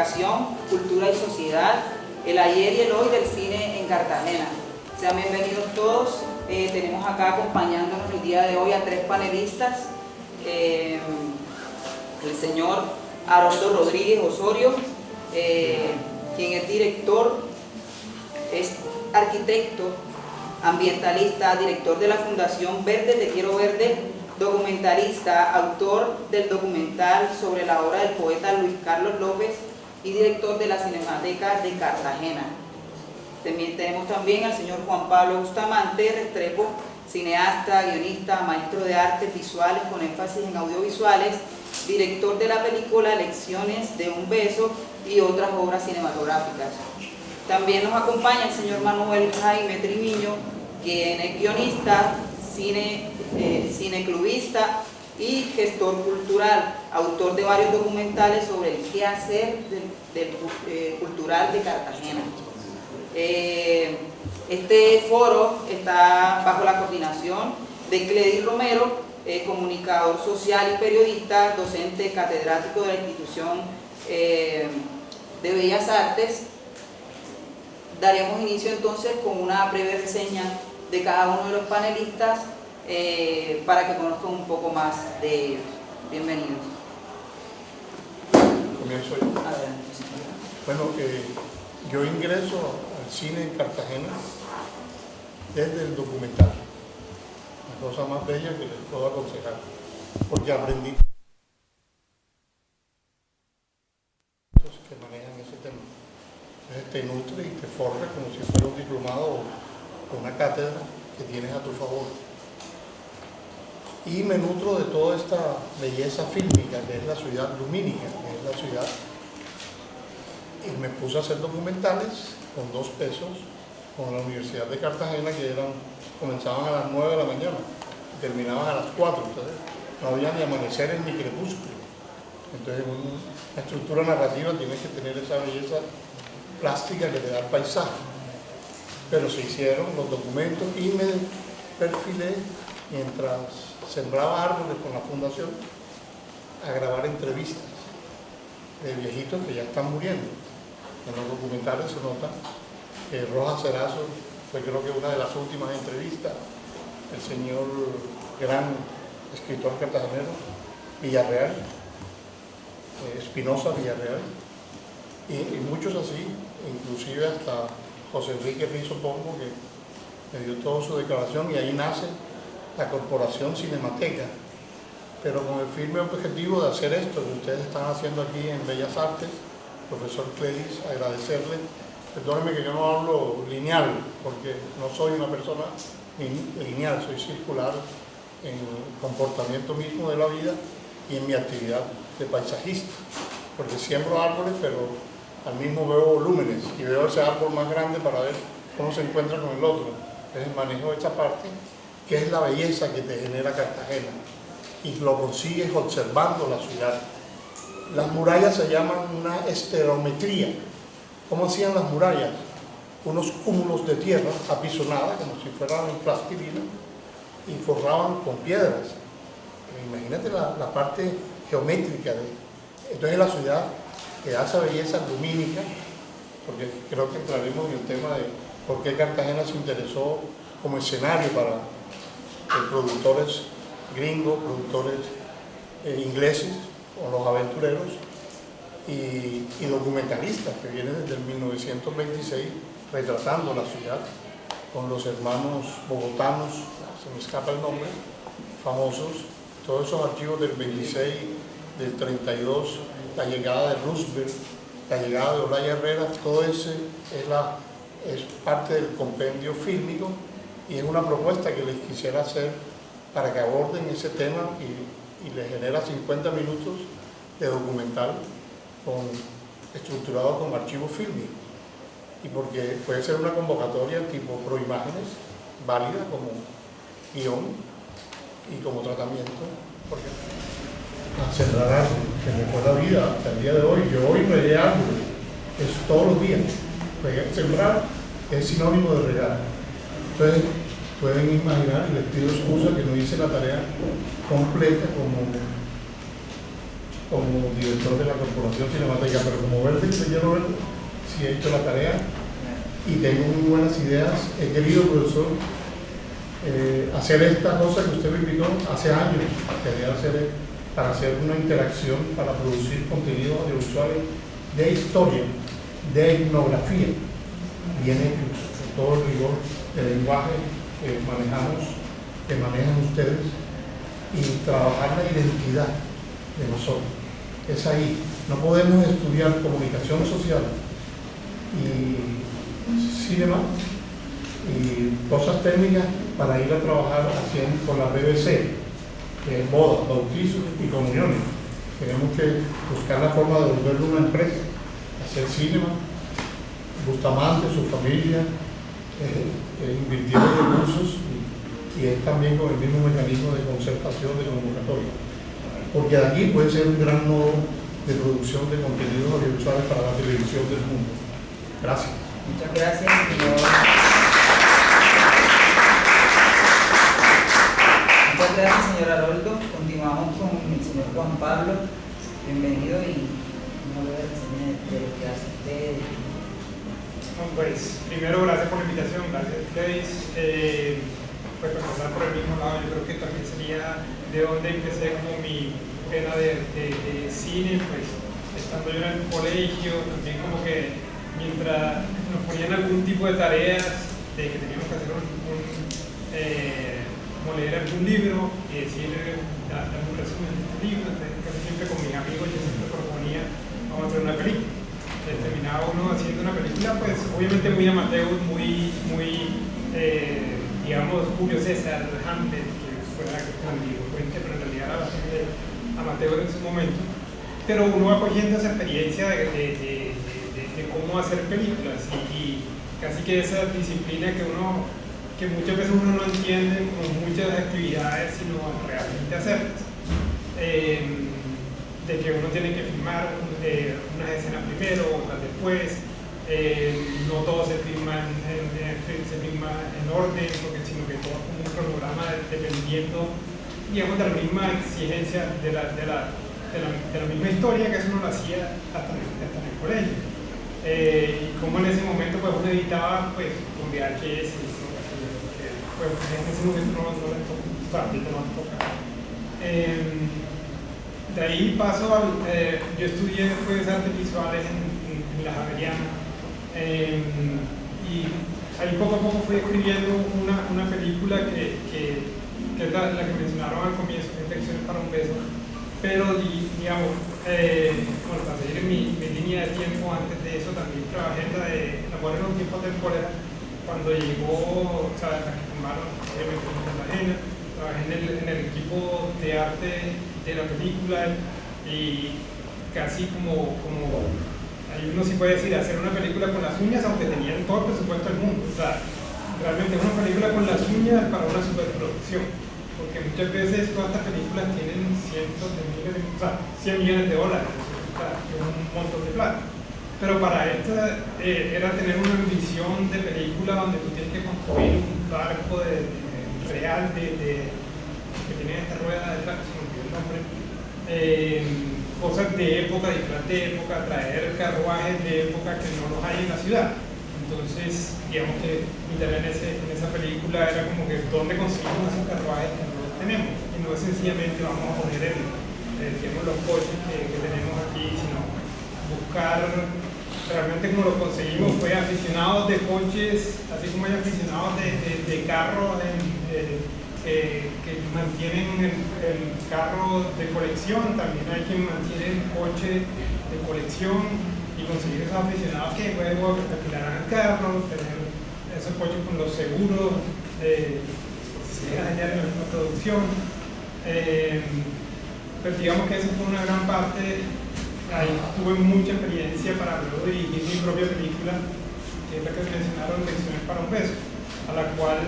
Comunicación, Cultura y Sociedad, el ayer y el hoy del cine en Cartagena. Sean bienvenidos todos. Tenemos acá acompañándonos el día de hoy a 3 panelistas. El señor Haroldo Rodríguez Osorio, quien es director, es arquitecto, ambientalista, director de la Fundación Verde, Te Quiero Verde, documentalista, autor del documental sobre la obra del poeta Luis Carlos López y director de la Cinemateca de Cartagena. Tenemos también al señor Juan Pablo Bustamante Restrepo, cineasta, guionista, maestro de artes visuales con énfasis en audiovisuales, director de la película Lecciones de un beso y otras obras cinematográficas. También nos acompaña el señor Manuel Jaime Trimiño, quien es guionista, cineclubista y gestor cultural, autor de varios documentales sobre el quehacer cultural de Cartagena. Este foro está bajo la coordinación de Cledis Romero, comunicador social y periodista, docente catedrático de la institución de Bellas Artes. Daremos inicio entonces con una breve reseña de cada uno de los panelistas para que conozcan un poco más de ellos. Bienvenidos. Comienzo yo. Adelante. Bueno, yo ingreso al cine en Cartagena desde el documental. La cosa más bella que les puedo aconsejar, porque aprendí que manejan ese tema. Entonces te nutre y te forja como si fuera un diplomado o una cátedra que tienes a tu favor. Y me nutro de toda esta belleza fílmica que es la ciudad lumínica, que es la ciudad. Y me puse a hacer documentales con 2 pesos con la Universidad de Cartagena, que comenzaban a las 9 de la mañana y terminaban a las 4. Entonces no había ni amaneceres ni crepúsculo. Entonces una estructura narrativa tiene que tener esa belleza plástica que le da el paisaje. Pero se hicieron los documentos y me perfilé mientras sembraba árboles con la fundación a grabar entrevistas de viejitos que ya están muriendo. En los documentales se nota que Rojas Cerazo fue, creo que, una de las últimas entrevistas, el señor gran escritor cartagenero Villarreal, Espinosa Villarreal, y muchos así, inclusive hasta José Enrique Rizo Pombo, que me dio toda su declaración, y ahí nace la Corporación Cinemateca, pero con el firme objetivo de hacer esto que ustedes están haciendo aquí en Bellas Artes. Profesor Cledis, agradecerle. Perdónenme que yo no hablo lineal, porque no soy una persona lineal, soy circular en el comportamiento mismo de la vida y en mi actividad de paisajista, porque siembro árboles, pero al mismo veo volúmenes y veo ese árbol más grande para ver cómo se encuentra con el otro. Entonces manejo esta parte, que es la belleza que te genera Cartagena, y lo consigues observando la ciudad. Las murallas se llaman una esterometría. ¿Cómo hacían las murallas? Unos cúmulos de tierra apisonada, como si fueran en plastilina, y forraban con piedras. Imagínate la parte geométrica entonces la ciudad que da esa belleza lumínica, porque creo que entraremos en el tema de por qué Cartagena se interesó como escenario para productores gringos, productores ingleses o los aventureros y documentalistas que vienen desde el 1926 retratando la ciudad con los hermanos bogotanos, se me escapa el nombre, famosos, todos esos archivos del 26, del 32, la llegada de Roosevelt, la llegada de Olaya Herrera, todo ese es parte del compendio fílmico, y es una propuesta que les quisiera hacer para que aborden ese tema y les genera 50 minutos de documental estructurado con archivos fílmicos, y porque puede ser una convocatoria tipo Proimágenes, válida como guión y como tratamiento, porque a sembrar árboles, que me fue la vida hasta el día de hoy. Yo hoy regué árboles, es todos los días. Sembrar es sinónimo de regar. Entonces pueden imaginar, y les pido excusa que no hice la tarea completa como como director de la Corporación Cinemateca, pero como verde, señor Roberto, sí he hecho la tarea y tengo muy buenas ideas. He querido, profesor, hacer esta cosa que usted me invitó hace años, para hacer una interacción, para producir contenidos audiovisuales de historia, de etnografía, bien hechos, con todo el rigor del lenguaje que manejan ustedes, y trabajar la identidad de nosotros. Es ahí. No podemos estudiar comunicación social y cinema y cosas técnicas para ir a trabajar con la BBC, bodas, bautizos y comuniones. Tenemos que buscar la forma de volverlo una empresa, hacer cinema. Bustamante, su familia, invirtieron recursos y es también con el mismo mecanismo de concertación de convocatoria. Porque de aquí puede ser un gran nodo de producción de contenidos audiovisuales para la televisión del mundo. Gracias. Muchas gracias, señor. Muchas gracias, señor Haroldo. Continuamos con el señor Juan Pablo. Bienvenido y vamos a ver de lo que hace usted. Pues primero, gracias por la invitación, gracias a ustedes. Pues para empezar por el mismo lado, yo creo que también sería de donde empecé como mi pena de cine, pues estando yo en el colegio, también como que mientras nos ponían algún tipo de tareas de que teníamos que hacer como leer algún libro y decir algún resumen de este libro, entonces casi siempre con mis amigos yo siempre proponía vamos a hacer una película. Terminaba uno haciendo una película, pues obviamente muy amateur, muy digamos, Julio César, Hamlet, que fuera grandilocuente, pero en realidad era bastante amateur en su momento. Pero uno va cogiendo esa experiencia de cómo hacer películas y casi que esa disciplina que muchas veces uno no entiende como muchas actividades, sino realmente hacerlas. De que uno tiene que filmar unas escenas primero, otras después, no todo se filma en orden, sino que todo es como un cronograma dependiendo, digamos, de la misma exigencia de la misma historia que eso uno lo hacía hasta en el colegio. Y como en ese momento pues uno editaba pues con VHS, pues en ese momento no le toca. De ahí paso yo estudié después artes visuales en la Javeriana y ahí poco a poco fui escribiendo una película que es la que mencionaron al comienzo, Infecciones para un beso, pero digamos, bueno, para seguir en mi línea de tiempo, antes de eso también trabajé en la Amor en un tiempo temporal, cuando llegó, o sea, la que formaron obviamente en Cartagena. Trabajé en el equipo de arte de la película y casi como ahí uno sí puede decir hacer una película con las uñas, aunque tenían todo el presupuesto del mundo. O sea, realmente es una película con las uñas para una superproducción, porque muchas veces todas estas películas tienen cientos de miles, o sea, $100 millones, o sea, un montón de plata. Pero para esta era tener una visión de película donde tú tienes que construir un barco real que tiene esta rueda detrás, se me olvidó el nombre, cosas de época, disfraz de época, traer carruajes de época que no los hay en la ciudad. Entonces, digamos que mi tarea en esa película era como que dónde conseguimos esos carruajes que no los tenemos, y no es sencillamente vamos a poner los coches que tenemos aquí, sino buscar realmente como lo conseguimos fue aficionados de coches, así como hay aficionados de carros que mantienen el carro de colección, también hay quien mantiene el coche de colección y conseguir esos aficionados que luego alquilarán el carro, tener esos coches con los seguros, si se dañar en la producción. Pero digamos que eso fue una gran parte. Ahí tuve mucha experiencia para luego dirigir mi propia película, que es la que mencionaron, Lecciones para un beso, a la cual,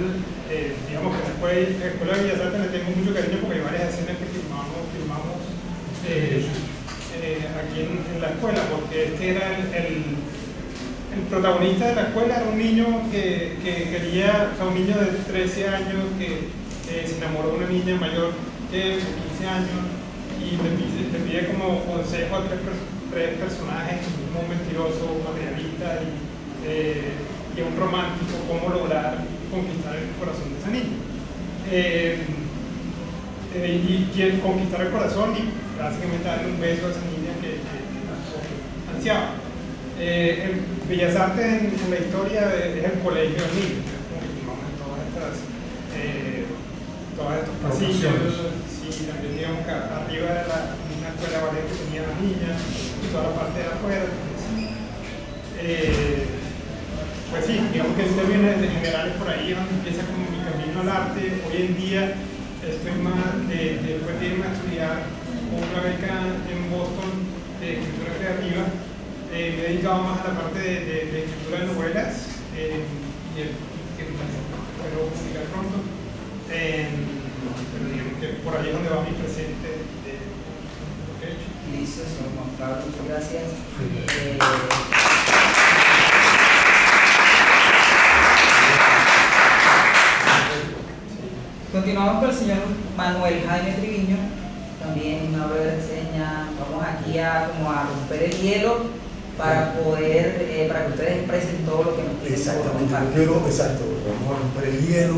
digamos que después, en la Escuela de Bellas Artes le tengo mucho cariño porque hay varias escenas que filmamos aquí en la escuela, porque este era el protagonista de la escuela, era un niño que quería, o sea, un niño de 13 años que se enamoró de una niña mayor que 15 años, y y le pide como consejo a tres personajes, un mentiroso, un materialista y un romántico, cómo lograr conquistar el corazón de esa niña. Y quiere conquistar el corazón y básicamente darle un beso a esa niña que ansiaba. Bellas Artes en la historia es el colegio de niños, como que filmamos todas estos pasillos, sí, también digamos que arriba era una escuela de ballet que tenía las niñas, y toda la parte de afuera. Pues sí, digamos que en términos generales por ahí es donde empieza como mi camino al arte. Hoy en día estoy más, después de irme a estudiar una beca en Boston de escritura creativa, me he dedicado más a la parte de escritura de novelas y que puedo publicar pronto, pero digamos que por ahí es donde va mi presente de lo que he hecho. Listo, señor Juan Pablo, muchas gracias. Continuamos con el señor Manuel Jaime Triviño, también una breve reseña. Vamos aquí a romper el hielo para poder, para que ustedes expresen todo lo que nos tienen. Exactamente, vamos a romper el hielo.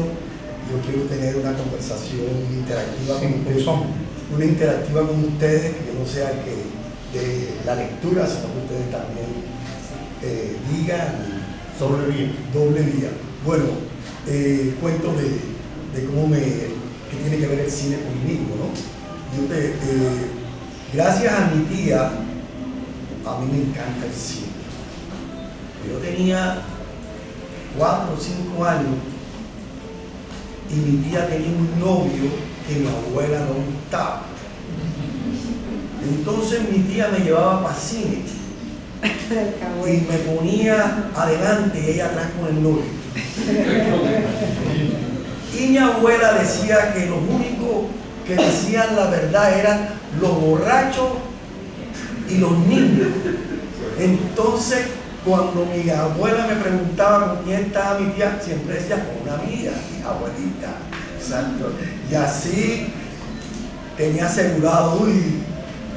Yo quiero tener una conversación interactiva con ustedes, que yo no sea que de la lectura, sino que ustedes también digan doble vía. Bueno, cuento de cómo que tiene que ver el cine conmigo, ¿no? Gracias a mi tía, a mí me encanta el cine. Yo tenía 4 o 5 años y mi tía tenía un novio que mi abuela no gustaba. Entonces mi tía me llevaba para cine y me ponía adelante y ella atrás con el novio. Y mi abuela decía que los únicos que decían la verdad eran los borrachos y los niños. Entonces, cuando mi abuela me preguntaba con quién estaba mi tía, siempre decía con una amiga, mi abuelita. Exacto. Y así tenía asegurado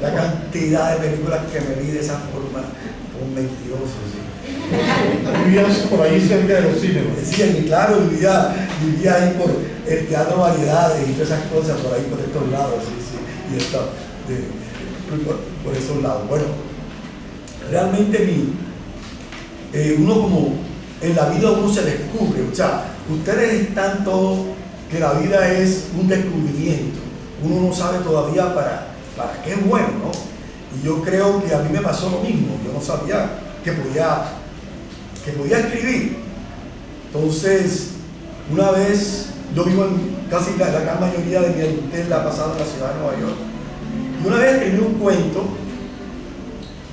la cantidad de películas que me vi de esa forma, con mentirosos. ¿Sí? Vivías por ahí cerca de los cines. Sí, claro, vivía ahí por el Teatro Variedades y todas esas cosas, por ahí por estos lados, sí, y por esos lados. Bueno, realmente uno como en la vida uno se descubre, o sea, ustedes están todos que la vida es un descubrimiento, uno no sabe todavía para qué es bueno, ¿no? Y yo creo que a mí me pasó lo mismo, yo no sabía que podía escribir. Entonces, una vez, yo vivo en casi la gran mayoría de mi adultez la pasada en la ciudad de Nueva York, y una vez escribí un cuento,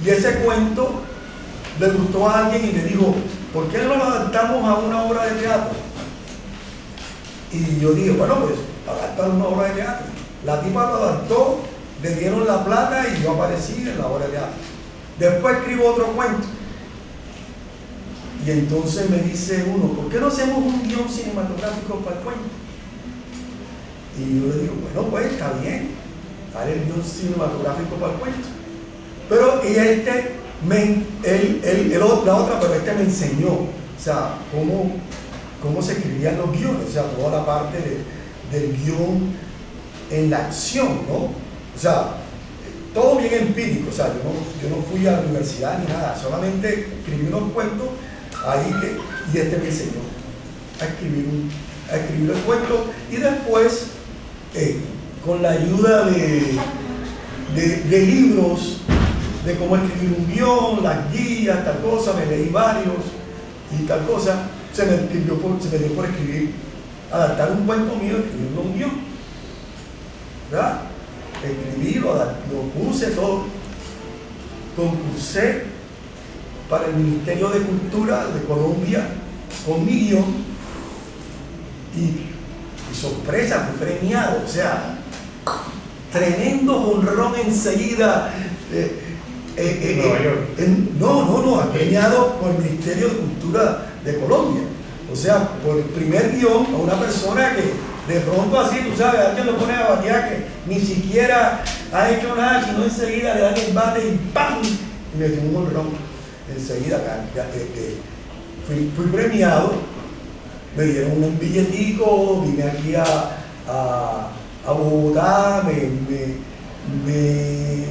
y ese cuento le gustó a alguien y me dijo, ¿por qué no lo adaptamos a una obra de teatro? Y yo dije, bueno, pues adaptar una obra de teatro. La tipa lo adaptó, le dieron la plata y yo aparecí en la obra de teatro. Después escribo otro cuento. Y entonces me dice uno, ¿por qué no hacemos un guión cinematográfico para el cuento? Y yo le digo, bueno, pues está bien, haré el guión cinematográfico para el cuento. Pero la otra me enseñó, o sea, cómo se escribían los guiones, o sea, toda la parte del guión en la acción, ¿no? O sea, todo bien empírico, o sea, yo no fui a la universidad ni nada, solamente escribí unos cuentos ahí y me enseñó a escribir el cuento, y después con la ayuda de libros de cómo escribir un guión, las guías, tal cosa, me leí varios y tal cosa, se me dio por escribir, adaptar un cuento mío, escribirlo un guión, ¿verdad? Escribí, lo puse todo, concursé para el Ministerio de Cultura de Colombia con mi guión y sorpresa, fui premiado, o sea, tremendo jonrón enseguida. Nueva York. No, premiado por el Ministerio de Cultura de Colombia, o sea, por el primer guión a una persona que de pronto así, tú sabes, alguien lo pone a batear ni siquiera ha hecho nada, sino enseguida le dan el bate y ¡pam! Y me dio un honrón. Enseguida fui premiado, me dieron un billetico, vine aquí a Bogotá,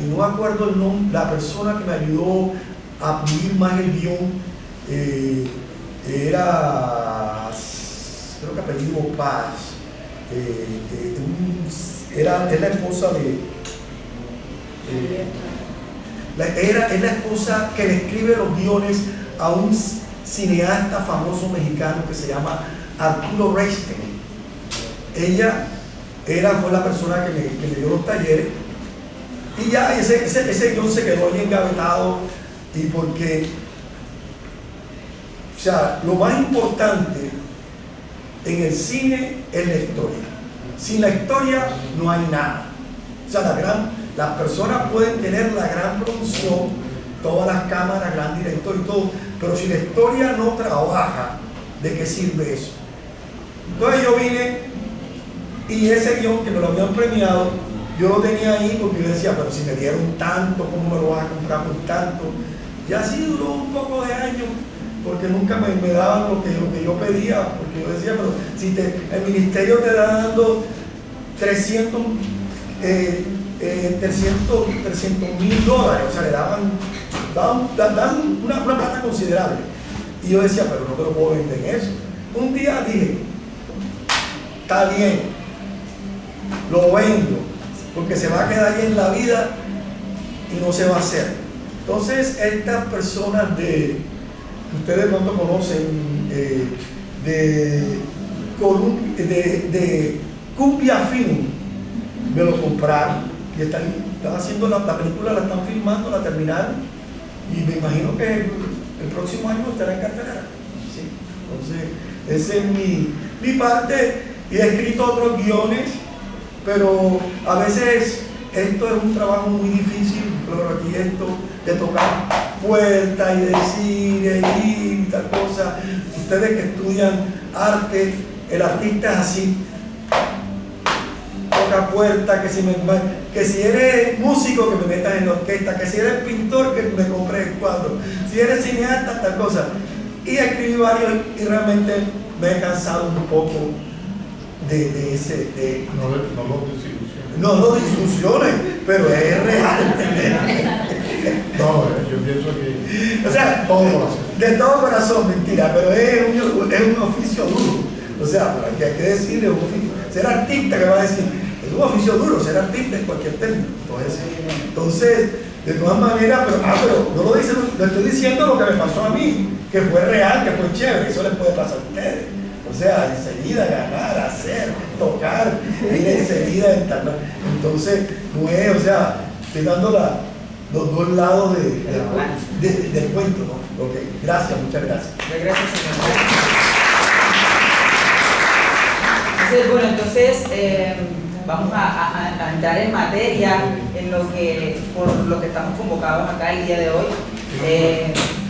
no me acuerdo el nombre, la persona que me ayudó a pulir más el guión era, creo que apellido Paz, es la esposa es la esposa que le escribe los guiones a un cineasta famoso mexicano que se llama Arturo Reystein. Ella fue la persona que me dio los talleres, y ya ese guión se quedó ahí engavetado, y porque, o sea, lo más importante en el cine es la historia. Sin la historia no hay nada. O sea, las personas pueden tener la gran producción, todas las cámaras, gran director y todo, pero si la historia no trabaja, ¿de qué sirve eso? Entonces yo vine, y ese guión que me lo habían premiado, yo lo tenía ahí porque yo decía, pero si me dieron tanto, ¿cómo me lo vas a comprar por tanto? Y así duró un poco de años, porque nunca me daban lo que yo pedía, porque yo decía, pero si el ministerio te está dando 300 $300,000, o sea, le daban una plata considerable. Y yo decía, pero no te lo puedo vender en eso. Un día dije, está bien, lo vendo, porque se va a quedar ahí en la vida y no se va a hacer. Entonces, estas personas que ustedes pronto conocen, de Cumbia Film, me lo compraron y están haciendo la película, la están filmando, la terminaron, y me imagino que el próximo año estará en cartelera. ¿Sí? Entonces, esa es mi parte, y he escrito otros guiones, pero a veces esto es un trabajo muy difícil, pero aquí esto de tocar puertas y decir y tal cosa. Ustedes que estudian arte, el artista es así, toca puertas, que si eres músico, que me metas en la orquesta, que si eres pintor, que me compres el cuadro, si eres cineasta, tal cosa. Y escribí varios, y realmente me he cansado un poco de ese... No lo desilusiones, pero es real. No, yo pienso que... O sea, de todo corazón, mentira, pero es un oficio duro. O sea, hay que decirle, un oficio. Ser artista, que va a decir, es un oficio duro, ser artista en cualquier término. Entonces, de todas maneras, pero no lo dice, lo estoy diciendo lo que me pasó a mí, que fue real, que fue chévere, eso les puede pasar a ustedes. O sea, enseguida ganar, hacer, tocar, ir enseguida entablar. Entonces, no es, o sea, estoy dando los dos lados del cuento, ¿no? Ok, gracias, muchas gracias. Gracias, señor. Entonces, vamos a entrar en materia por lo que estamos convocados acá el día de hoy.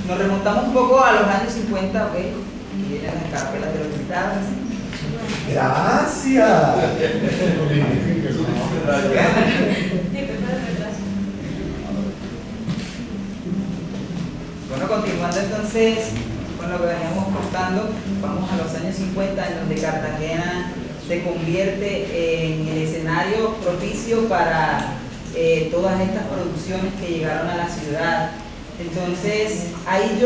Nos remontamos un poco a los años 50, ¿ok? Y vienen las escarpelas de los invitados. Gracias. Bueno, continuando entonces con lo que veníamos contando, vamos a los años 50, en donde Cartagena se convierte en el escenario propicio para todas estas producciones que llegaron a la ciudad. Entonces, ahí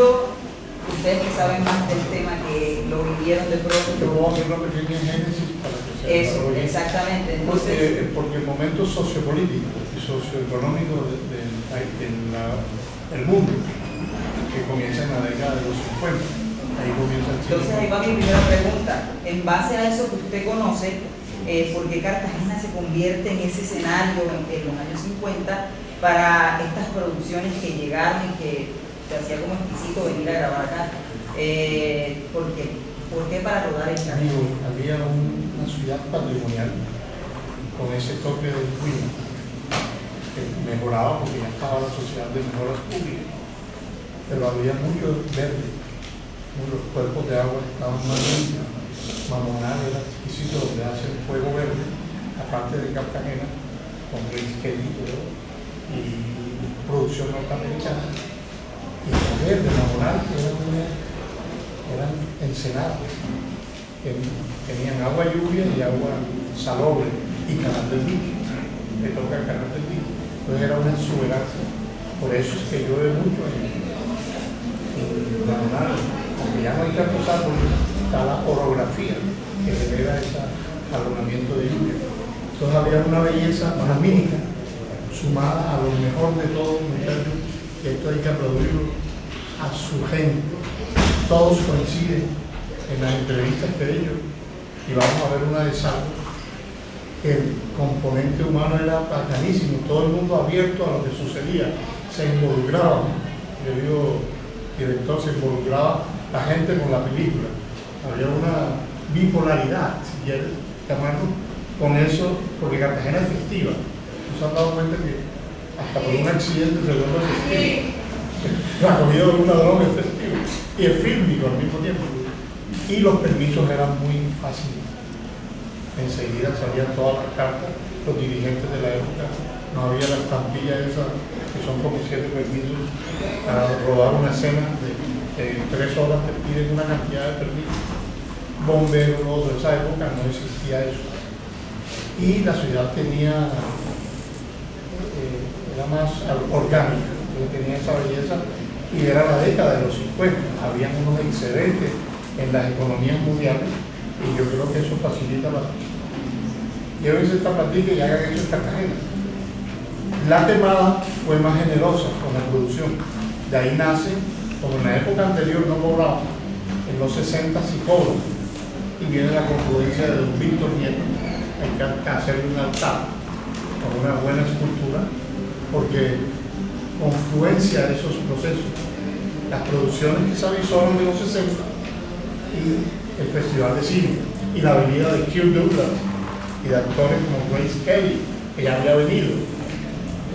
ustedes que saben más del tema, que lo vivieron de pronto. Yo voy a hacer una pequeña génesis para que se eso, exactamente. Entonces, porque el momento sociopolítico y socioeconómico del mundo, que comienza en la década de los 50, ahí comienza el cine. Entonces ahí va mi primera pregunta. En base a eso que usted conoce, ¿por qué Cartagena se convierte en ese escenario en los años 50 para estas producciones que llegaron y que se hacía como exquisito venir a grabar acá? ¿Por qué? ¿Por qué para rodar en Cartagena? Había una ciudad patrimonial con ese toque del ruido que mejoraba porque ya estaba la sociedad de mejoras públicas, pero había mucho verde, muchos cuerpos de agua estaban más limpios. Mamonal era exquisito, donde hacen fuego verde, aparte de Cartagena, con Grace Kelly, ¿verdad? Y producción norteamericana. Y ver de enamorar que eran ensenadas, que tenían agua lluvia y agua salobre y canal del dique, le toca el canal del dique. Entonces era una exuberancia. Por eso es que llueve mucho en Nacional, aunque ya no hay tantos árboles, está la orografía que genera ese alonamiento de lluvia. Entonces había una belleza magnífica, sumada a lo mejor de todos los muchachos, que esto hay que aplaudirlo, a su gente. Todos coinciden en las entrevistas que ellos, y vamos a ver una de esas, que el componente humano era bacanísimo, todo el mundo abierto a lo que sucedía, se involucraba, el director, se involucraba la gente con la película. Había una bipolaridad, si quieres llamarlo, con eso, porque Cartagena es festiva. ¿Se han dado cuenta que hasta por un accidente se vuelve festivo? La comida de un ladrón es festivo y es fílmico al mismo tiempo. Y los permisos eran muy fáciles. Enseguida salían todas las cartas, los dirigentes de la época. No había la estampilla esa, que son como 7 permisos para rodar una escena de 3 horas, te piden una cantidad de permisos. Bomberos, todo, en esa época no existía eso. Y la ciudad tenía, era más orgánica, tenía esa belleza, y era la década de los 50. Habían unos excedentes en las economías mundiales, y yo creo que eso facilita bastante. Llévense esta platica y hagan eso en Cartagena. La Temada fue más generosa con la producción. De ahí nace, como en la época anterior no cobraba, en los 60 sí cobra. Y viene la confluencia de don Víctor Nieto, hay que hacerle un altar con una buena escultura, porque confluencia de esos procesos, las producciones que se avisaron de los 60 y el Festival de Cine y la venida de Kirk Douglas y de actores como Grace Kelly, que ya había venido.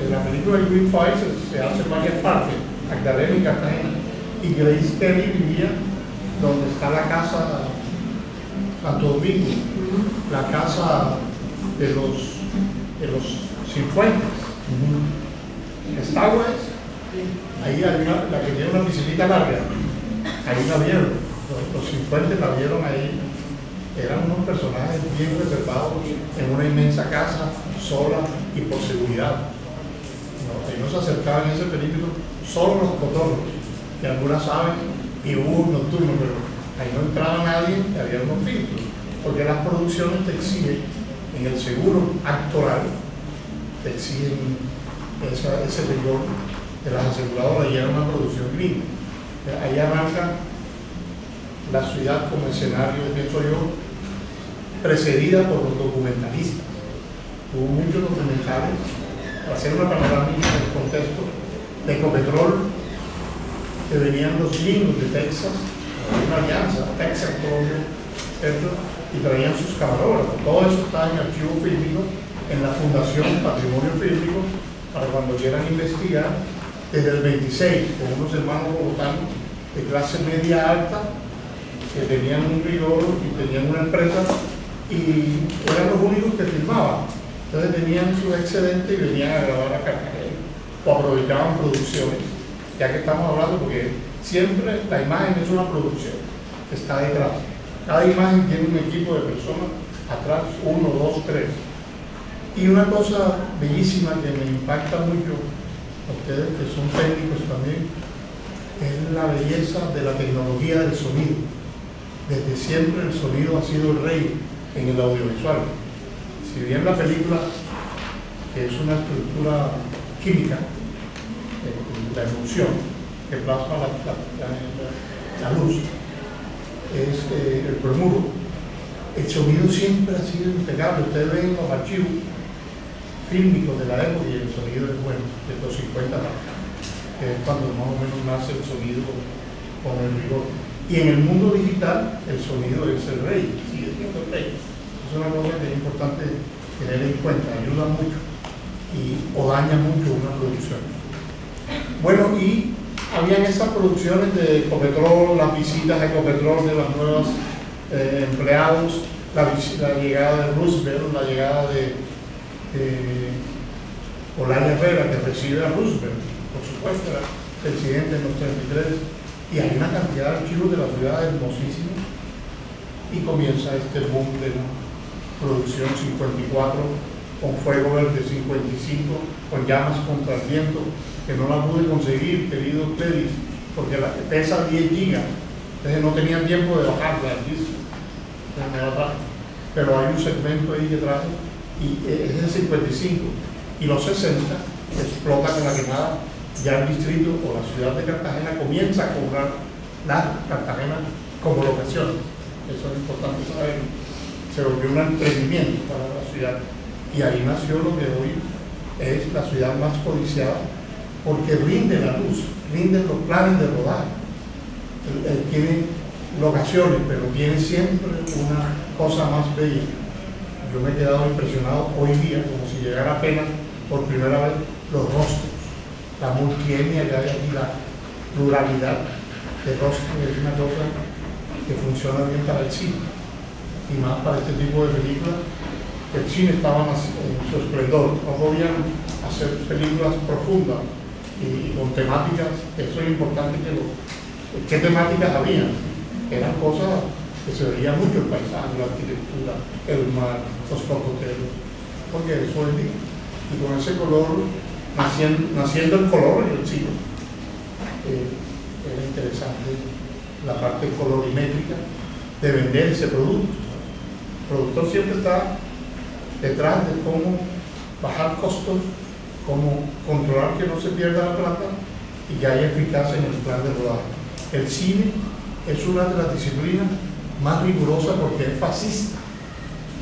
En la película de Green Fire se hace en varias partes, Magdalena y Cartagena, y Grace Kelly vivía donde está la casa Santo Domingo, la casa de los Cifuentes. Star Wars, ahí hay la que tiene una piscinita larga, ahí la vieron, los Cifuentes la vieron ahí. Eran unos personajes bien reservados en una inmensa casa, sola y por seguridad. Ahí no se acercaban en ese perímetro solo los cotorros, que algunas saben, y hubo un nocturno, pero ahí no entraba nadie y había unos filtros, porque las producciones te exigen, en el seguro actoral, te exigen ese rigor de las aseguradoras, y era una producción gringa. Ahí arranca la ciudad como escenario, pienso yo, precedida por los documentalistas. Hubo muchos documentales para hacer una panorámica del contexto de Ecopetrol, que venían los gringos de Texas, una alianza, Texas, Colombia, y traían sus camarógrafos. Todo eso está en archivo fílmico, en la Fundación Patrimonio Fílmico, para cuando quieran investigar, desde el 26, con unos hermanos bogotanos de clase media alta, que tenían un rigor y tenían una empresa, y eran los únicos que filmaban. Entonces tenían su excedente y venían a grabar a Cartagena, o aprovechaban producciones, ya que estamos hablando, porque siempre la imagen es una producción que está detrás. Cada imagen tiene un equipo de personas atrás, 1, 2, 3. Y una cosa bellísima que me impacta mucho a ustedes que son técnicos también, es la belleza de la tecnología del sonido. Desde siempre el sonido ha sido el rey en el audiovisual. Si bien la película, que es una estructura química, la emulsión que plasma la luz, es el bromuro, el sonido siempre ha sido impecable. Ustedes ven los archivos fílmicos de la época y el sonido es bueno, de los 50 años, que es cuando más o menos nace el sonido con el rigor. Y en el mundo digital, el sonido es el rey, sigue siendo el rey. Es una cosa que es importante tener en cuenta, ayuda mucho o daña mucho una producción. Bueno, y habían esas producciones de Ecopetrol, las visitas a Ecopetrol de los nuevos empleados, la llegada de Roosevelt, la llegada de Olaya Herrera, que recibe a Roosevelt, por supuesto, era presidente en los 33, y hay una cantidad de archivos de la ciudad hermosísimos, y comienza este boom de la producción 54, con Fuego Verde 55, con Llamas contra el Viento, que no la pude conseguir, querido Cledis, porque pesa 10 gigas, entonces no tenía tiempo de bajarla el disco, entonces me la traje. Pero hay un segmento ahí que traje, y es el 55, y los 60 explota con la quemada. Ya el distrito o la ciudad de Cartagena comienza a cobrar la Cartagena como locación. Eso es importante saber. Se volvió un emprendimiento para la ciudad, y ahí nació lo que hoy es la ciudad más codiciada, porque rinde la luz, rinden los planes de rodaje. Tiene locaciones, pero tiene siempre una cosa más bella. Yo me he quedado impresionado hoy día, como si llegara apenas por primera vez, los rostros, la multietnia que hay aquí, la pluralidad de rostros, es una cosa que funciona bien para el cine, y más para este tipo de películas. El cine estaba en su esplendor, no podían hacer películas profundas y con temáticas. Eso es importante ¿qué temáticas había? Eran cosas que se veía mucho: el paisaje, la arquitectura, el mar, los cocoteros, porque eso es bien. Y con ese color, naciendo el color en el cine, era interesante la parte colorimétrica de vender ese producto. El productor siempre está detrás de cómo bajar costos, cómo controlar que no se pierda la plata y que haya eficacia en el plan de rodaje. El cine es una de las disciplinas más rigurosas porque es fascista.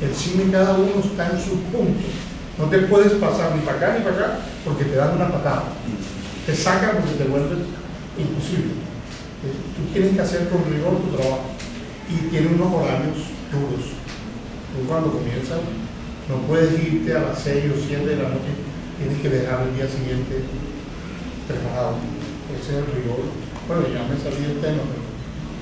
El cine, cada uno está en su punto. No te puedes pasar ni para acá ni para acá porque te dan una patada. Te sacan porque te vuelves imposible. Tú tienes que hacer con rigor tu trabajo, y tiene unos horarios duros. Tú cuando comienzas no puedes irte a las 6 o 7 de la noche, tienes que dejar el día siguiente preparado. Ese es el rigor. Bueno, ya me salí del tema,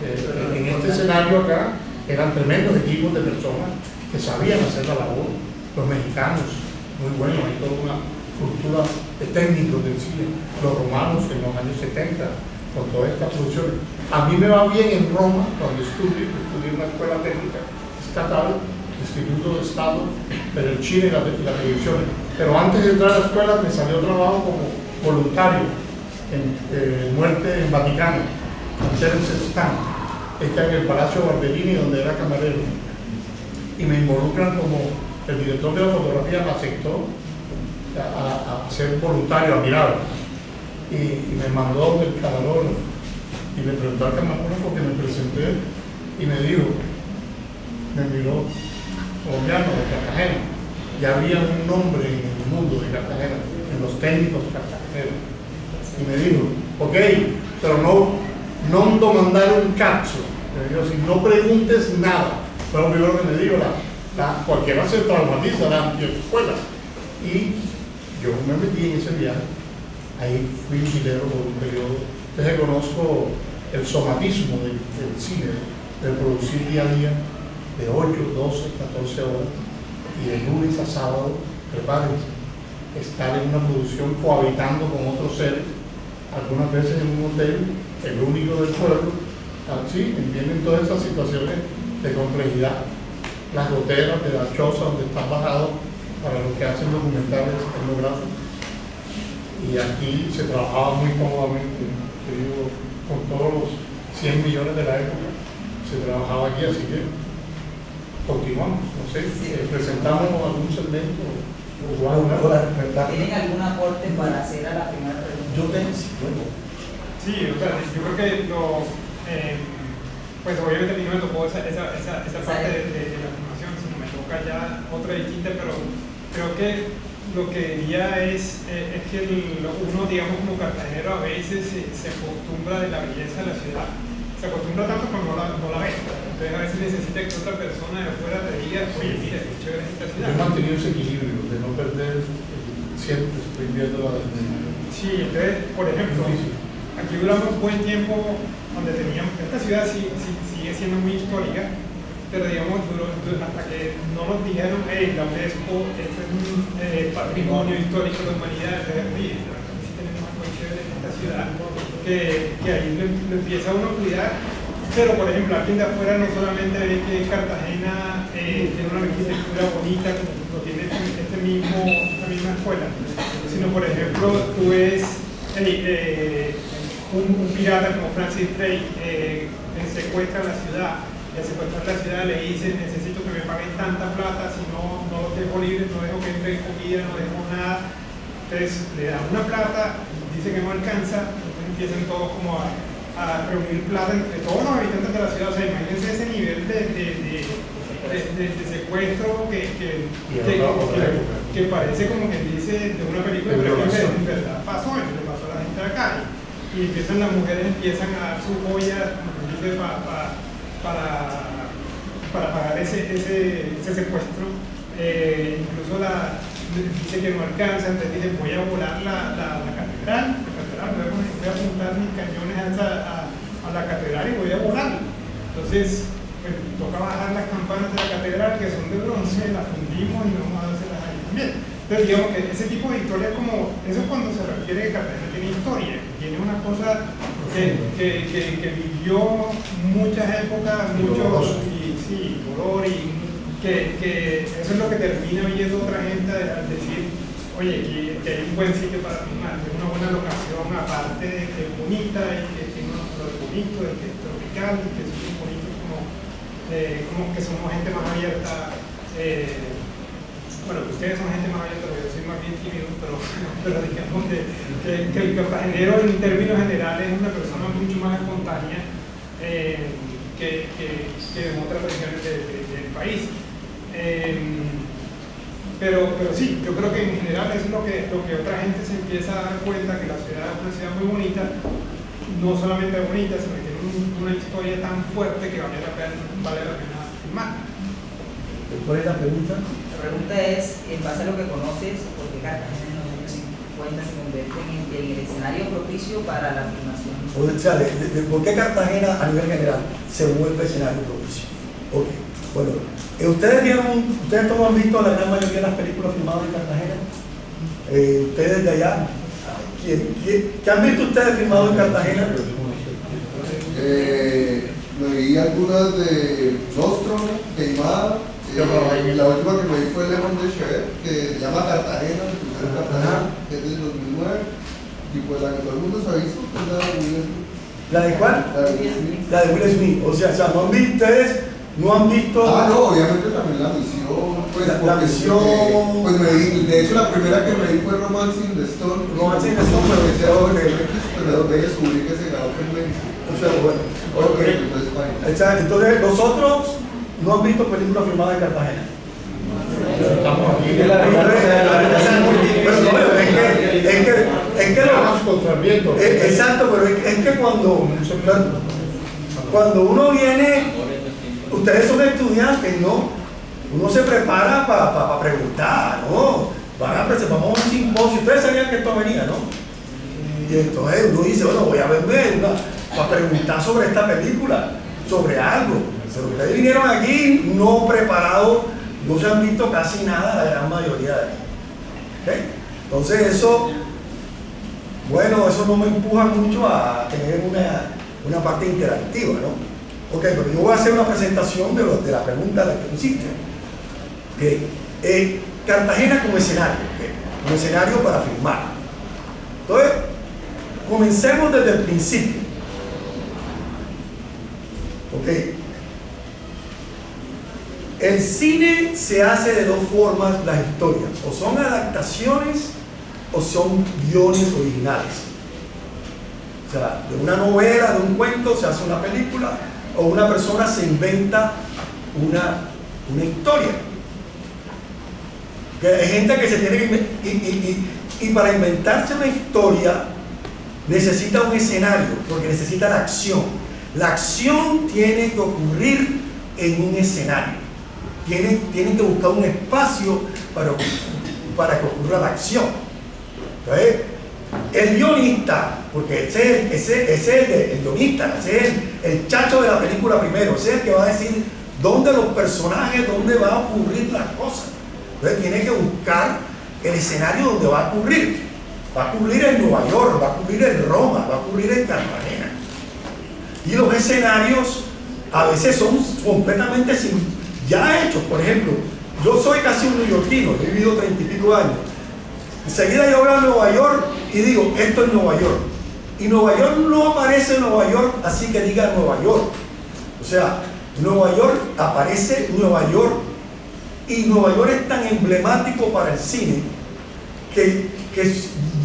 pero en este escenario acá eran tremendos equipos de personas que sabían hacer la labor. Los mexicanos, muy buenos, hay toda una cultura de técnicos del cine. Los romanos en los años 70, con todas estas producciones. A mí me va bien en Roma, cuando estudié en una escuela técnica estatal, Instituto de Estado, pero el cine y la televisión. Pero antes de entrar a la escuela me salió trabajo como voluntario en Muerte en Vaticano, en Terence Stamp, en el Palacio Barberini, donde era camarero. Y me involucran como el director de la fotografía me aceptó a ser voluntario, a mirar. Y me mandó del camarógrafo y le preguntó al camarógrafo que me presenté y me dijo, me miró, colombiano de Cartagena. Ya había un nombre en el mundo de Cartagena, en los técnicos cartageneros. Y me dijo, ok, pero no mandar un cazzo. Me dijo, si no preguntes nada. Fue lo primero que me dijo, cualquiera se traumatiza la escuela. Y yo me metí en ese viaje. Ahí fui vigilero por un periodo. Entonces conozco el somatismo del cine, de producir día a día, de 8, 12, 14 horas, y de lunes a sábado, prepárense, estar en una producción cohabitando con otros seres, algunas veces en un hotel, el único del pueblo. Así vienen todas esas situaciones de complejidad, las goteras de la choza donde están bajados para los que hacen documentales etnográficos. Y aquí se trabajaba muy cómodamente, digo, con todos los 100 millones de la época, se trabajaba aquí, así que continuamos. No sé, presentamos algún segmento. ¿Tienen algún aporte para hacer a la primera pregunta? Yo tengo, bueno. Sí, o sea, yo creo que pues obviamente a mí no me tocó esa parte de la formación, sino me toca ya otra distinta, pero creo que lo que diría es que uno, digamos, como cartagenero a veces se acostumbra de la belleza de la ciudad, se acostumbra tanto cuando no la ve. Entonces a veces necesita que otra persona de afuera te diga, oye, mira, qué chévere es esta ciudad. Yo he mantenido ese equilibrio de no perder, siempre estoy viendo la Sí, entonces, por ejemplo, aquí duramos un buen tiempo donde teníamos, esta ciudad sigue siendo muy histórica, pero digamos, hasta que no nos dijeron, hey, la UNESCO, este es un patrimonio histórico de la humanidad, sí tenemos algo chévere en esta ciudad, que ahí lo empieza uno a cuidar. Pero, por ejemplo, alguien de afuera no solamente ve que Cartagena tiene una arquitectura bonita, como tiene esta misma escuela, sino, por ejemplo, tú ves un pirata como Francis Drake secuestra la ciudad. Y al secuestrar la ciudad le dice, necesito que me paguen tanta plata, si no, no los dejo libres, no dejo que entre comida, no dejo nada. Entonces le dan una plata, dice que no alcanza, entonces empiezan todos como a reunir plata entre todos los habitantes de la ciudad. O sea, imagínense ese nivel de secuestro que parece como que dice de una película, pero que en verdad pasó, le pasó a la gente de acá. Y empiezan las mujeres empiezan a dar sus joyas para pagar ese secuestro. Incluso dice que no alcanza, entonces dice voy a volar la catedral, voy a apuntar mis cañones a la catedral y voy a volarla. Entonces toca bajar las campanas de la catedral que son de bronce, las fundimos y vamos a dárselas ahí también. Entonces digamos que ese tipo de historia como, eso es cuando se refiere que Cartagena tiene historia, tiene una cosa que vivió muchas épocas, muchos, y dolor, y que eso es lo que termina viendo otra gente al decir, oye, que hay un buen sitio para filmar, que es una buena locación, aparte de que es bonita, y que tiene unos colores bonitos, y que es tropical, y que es bonito como que somos gente más abierta. Bueno, ustedes son gente más abierta, yo soy más bien tímido, pero digamos que el cartagenero en términos generales es una persona mucho más espontánea que en otras regiones del país. Pero sí, yo creo que en general eso es lo que otra gente se empieza a dar cuenta, que la ciudad es una ciudad muy bonita, no solamente bonita, sino que tiene una historia tan fuerte que vale la pena filmar. ¿Cuál es la pregunta? La pregunta es, en base a lo que conoces, ¿por qué Cartagena en los años 50 se convierte en el escenario propicio para la filmación? O sea, ¿por qué Cartagena a nivel general se vuelve escenario propicio? Ok, bueno, ustedes todos han visto la gran mayoría de las películas filmadas en Cartagena. Ustedes de allá, ¿qué han visto ustedes filmados en Cartagena? Me vi algunas de Nostrum, Queimada. La última que me vi fue Lemon de Chevet, que se llama Cartagena, que es del 2009. Y pues la que todo el mundo se ha visto es la de Will Smith. ¿La de cuál? La de Will Smith. La de Will Smith. O sea, ustedes no han visto. Ah, no, obviamente también la misión. Pues, la misión. Pues me vi, de hecho la primera que me vi fue Romancing the Stone. Romancing the Stone, pero de descubrí que se grabó en México. O sea, bueno, okay. Entonces, nosotros no han visto películas filmadas en Cartagena. Estamos aquí. Es que vamos contra el viento. Exacto, pero es que cuando uno viene, ustedes son estudiantes, ¿no? Uno se prepara para preguntar, ¿no? Vamos a un simposio. Ustedes sabían que esto venía, ¿no? Y entonces uno dice, bueno, voy a verme para preguntar sobre esta película, sobre algo. Pero ustedes vinieron aquí no preparados, no se han visto casi nada, la gran mayoría de aquí. ¿Okay? Entonces eso no me empuja mucho a tener una parte interactiva, ¿no? Ok, pero yo voy a hacer una presentación de la pregunta de la que hiciste. Okay. Cartagena como escenario, ¿okay? Como escenario para filmar. Entonces, comencemos desde el principio. Ok. El cine se hace de dos formas, las historias, o son adaptaciones o son guiones originales. O sea, de una novela, de un cuento se hace una película, o una persona se inventa una historia. Que hay gente que se tiene que y para inventarse una historia necesita un escenario, porque necesita la acción. La acción tiene que ocurrir en un escenario. Tienen que buscar un espacio para que ocurra la acción. Entonces, el guionista, porque ese es el guionista, ese es el chacho de la película primero, ese es el que va a decir dónde los personajes, dónde va a ocurrir las cosas. Entonces tiene que buscar el escenario donde va a ocurrir. Va a ocurrir en Nueva York, va a ocurrir en Roma, va a ocurrir en Cartagena. Y los escenarios a veces son completamente ya hechos. Por ejemplo, yo soy casi un neoyorquino, he vivido 30 y pico años. Enseguida yo veo a Nueva York y digo, esto es Nueva York. Y Nueva York no aparece en Nueva York así que diga Nueva York. O sea, Nueva York aparece Nueva York. Y Nueva York es tan emblemático para el cine que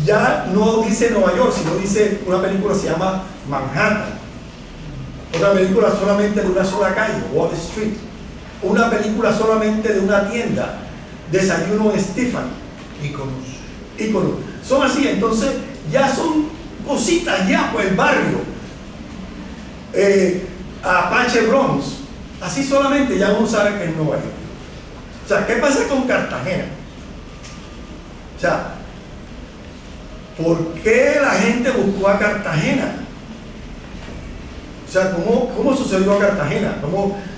ya no dice Nueva York, sino dice, una película se llama Manhattan. Otra película solamente de una sola calle, Wall Street. Una película solamente de una tienda, Desayuno de Stefani. Íconos. Son así, entonces ya son cositas ya, pues el barrio. Apache Bronx. Así solamente ya uno sabe que es Nueva York. O sea, ¿qué pasa con Cartagena? O sea, ¿por qué la gente buscó a Cartagena? O sea, ¿cómo sucedió a Cartagena?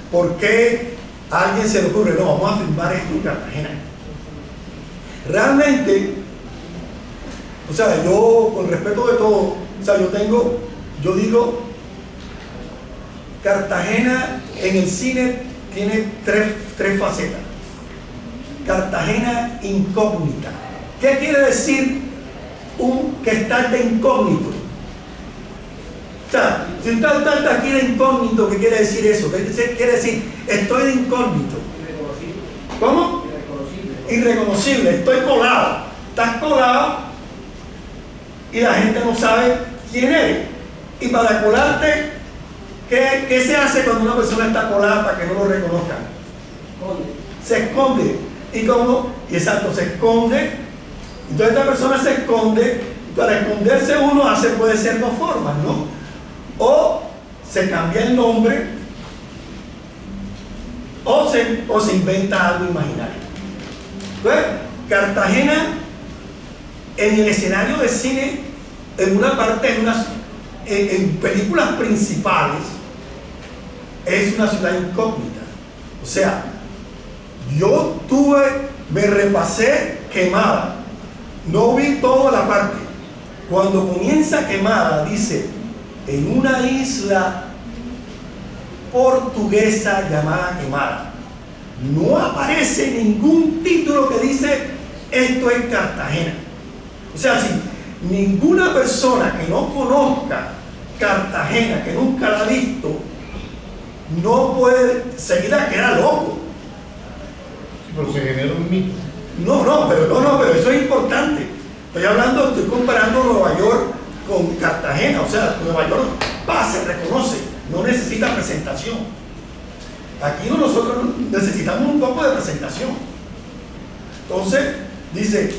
¿Por qué a alguien se le ocurre, no, vamos a filmar esto en Cartagena? Realmente, o sea, yo, con respeto de todo, o sea, yo digo, Cartagena en el cine tiene tres facetas. Cartagena incógnita. ¿Qué quiere decir que está de incógnito? O sea, si usted está aquí de incógnito, ¿qué quiere decir eso? ¿Qué quiere decir? Estoy de incógnito. ¿Cómo? Irreconocible. Estoy colado. Estás colado y la gente no sabe quién eres. Y para colarte, ¿qué se hace cuando una persona está colada para que no lo reconozcan? Se esconde. Y exacto, se esconde. Entonces esta persona se esconde. Para esconderse uno puede ser dos formas, ¿no? O se cambia el nombre, o se inventa algo imaginario. Entonces, Cartagena, en el escenario de cine, en una parte, en películas principales, es una ciudad incógnita. O sea, me repasé Quemada, no vi toda la parte. Cuando comienza Quemada, dice, en una isla portuguesa llamada Quemada. No aparece ningún título que dice, esto es Cartagena. O sea, si ninguna persona que no conozca Cartagena, que nunca la ha visto, no puede seguir a que era loco. Pero se genera un mito. Pero eso es importante. Estoy comparando Nueva York con Cartagena. O sea, Nueva York se reconoce, no necesita presentación. Aquí nosotros necesitamos un poco de presentación. Entonces, dice,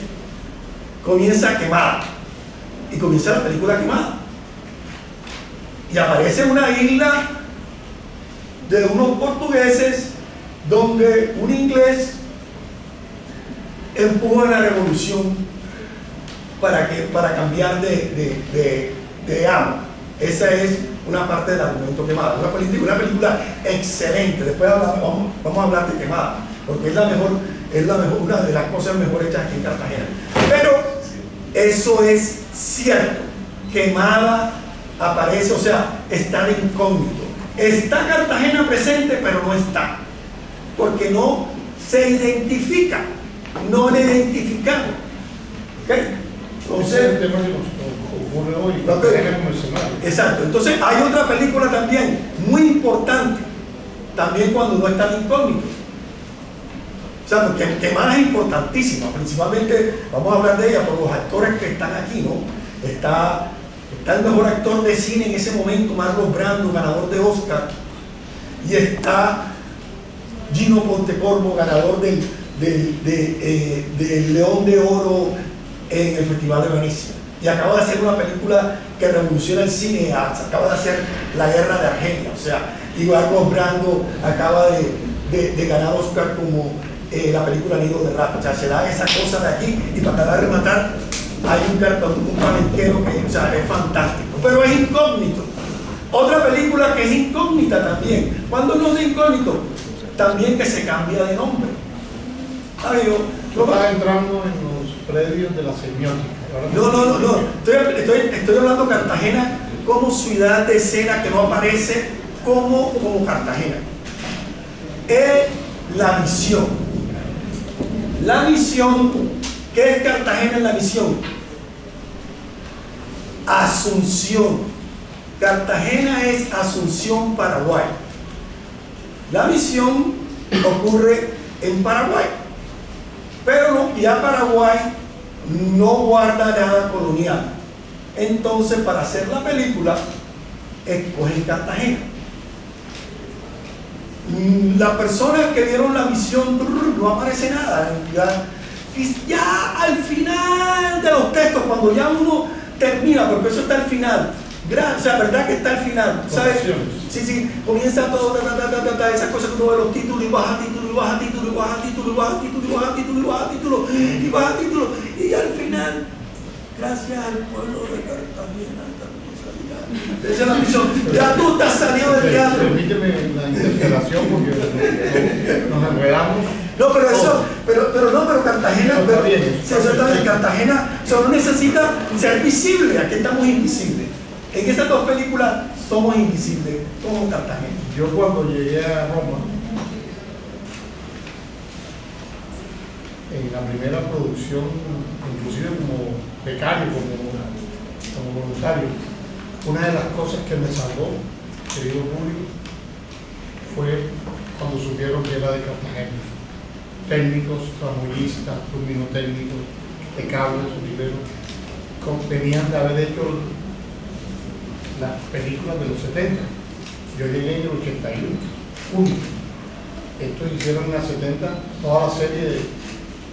comienza Quemada. Y comienza la película Quemada. Y aparece una isla de unos portugueses donde un inglés empuja la revolución para cambiar de amo. Esa es una parte del argumento Quemada. Una película excelente. Después vamos a hablar de Quemada, porque es la mejor, una de las cosas mejor hechas aquí en Cartagena. Pero eso es cierto. Quemada aparece, o sea, está de incógnito. Está Cartagena presente, pero no está, porque no se identifica, no le identificamos. ¿Okay? Entonces, el tema que nos ocurre hoy, Cartagena como escenario. Exacto. Entonces hay otra película también muy importante, también cuando no está de incógnito. O sea, porque Quemada es importantísima, principalmente vamos a hablar de ella por los actores que están aquí, ¿no? Está el mejor actor de cine en ese momento, Marlon Brando, ganador de Oscar, y está Gino Pontecorvo, ganador del León de Oro en el Festival de Venecia, y acaba de hacer una película que revoluciona el cine, acaba de hacer La Guerra de Argelia. O sea, y Marlon Brando acaba de ganar Oscar como la película Nido de Rata. O sea, se da esa cosa de aquí, y para acabar de rematar hay un palenquero que, o sea, es fantástico, pero es incógnito. Otra película que es incógnita también. ¿Cuándo no es incógnito? también que se cambia de nombre. Amigo, Tú estás entrando en los predios de la semiótica. no. Estoy hablando de Cartagena como ciudad de escena que no aparece como Cartagena. Es la misión. La misión, ¿qué es Cartagena en la misión? Asunción. Cartagena es Asunción, Paraguay. La misión ocurre en Paraguay. Pero ya Paraguay no guarda nada colonial. Entonces, para hacer la película, escogen Cartagena. Las personas que vieron la misión, no aparece nada. Ya al final de los textos, cuando ya uno termina, porque eso está al final. O sea, verdad que está al final, ¿sabes? Sí, comienza todo, esas cosas que uno ve los títulos y baja título, y baja título, y baja título, y baja título, y baja título, y baja título, y baja título, y al final, gracias al pueblo de Cartagena, esa es la misión. Ya tú estás saliendo del teatro. Permíteme la interpelación porque nos enredamos. No, pero Cartagena, Cartagena solo necesita ser visible. Aquí estamos invisibles. En esas dos películas somos invisibles, como Cartagena. Yo cuando llegué a Roma, en la primera producción, inclusive como becario, como voluntario, una de las cosas que me salvó, querido público, fue cuando supieron que era de Cartagena. Técnicos, tramullistas, luminotécnicos, de cables, utileros, venían de haber hecho las películas de los 70. Yo llegué en el 81, único. Estos hicieron en las 70 toda la serie de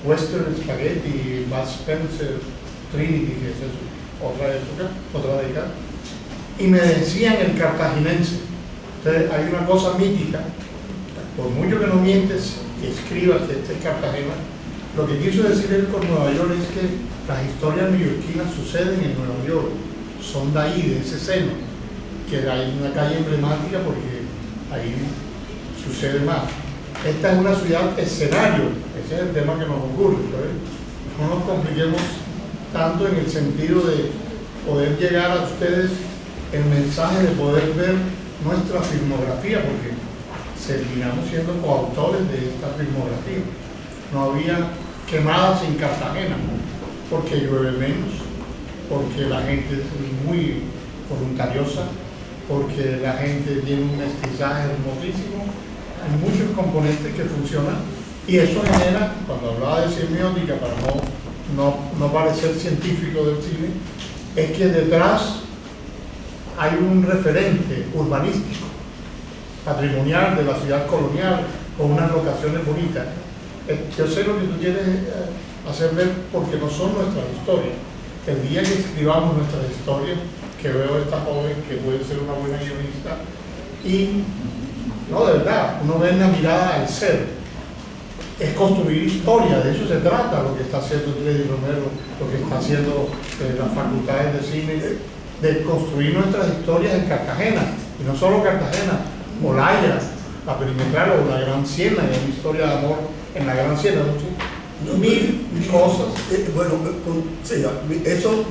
Western Spaghetti, Bud Spencer, Trinity, que es eso, otra época, otra década. Y me decían el cartaginense. Entonces hay una cosa mítica, por mucho que no mientes, que escribas que este es Cartagena, lo que quiso decir él con Nueva York es que las historias neoyorquinas suceden en Nueva York, son de ahí, de ese seno, que hay una calle emblemática porque ahí sucede más. Esta es una ciudad escenario, ese es el tema que nos ocurre, ¿sabes? No nos compliquemos tanto en el sentido de poder llegar a ustedes el mensaje de poder ver nuestra filmografía, porque terminamos siendo coautores de esta filmografía. No había quemadas en Cartagena, porque llueve menos, porque la gente es muy voluntariosa, porque la gente tiene un mestizaje hermosísimo. Hay muchos componentes que funcionan y eso genera, cuando hablaba de semiótica, para no parecer científico del cine, es que detrás hay un referente urbanístico, patrimonial de la ciudad colonial, con unas locaciones bonitas. Yo sé lo que tú quieres hacer ver porque no son nuestras historias. El día que escribamos nuestras historias, que veo a esta joven que puede ser una buena guionista, y no, de verdad, uno ve en la mirada al ser, es construir historia, de eso se trata lo que está haciendo Teddy Romero, lo que está haciendo las facultades de cine, de construir nuestras historias en Cartagena, y no solo Cartagena, Olaya, la Perimetral o la Gran Siena, hay una historia de amor en la Gran Siena, mil cosas. Bueno, sí, eso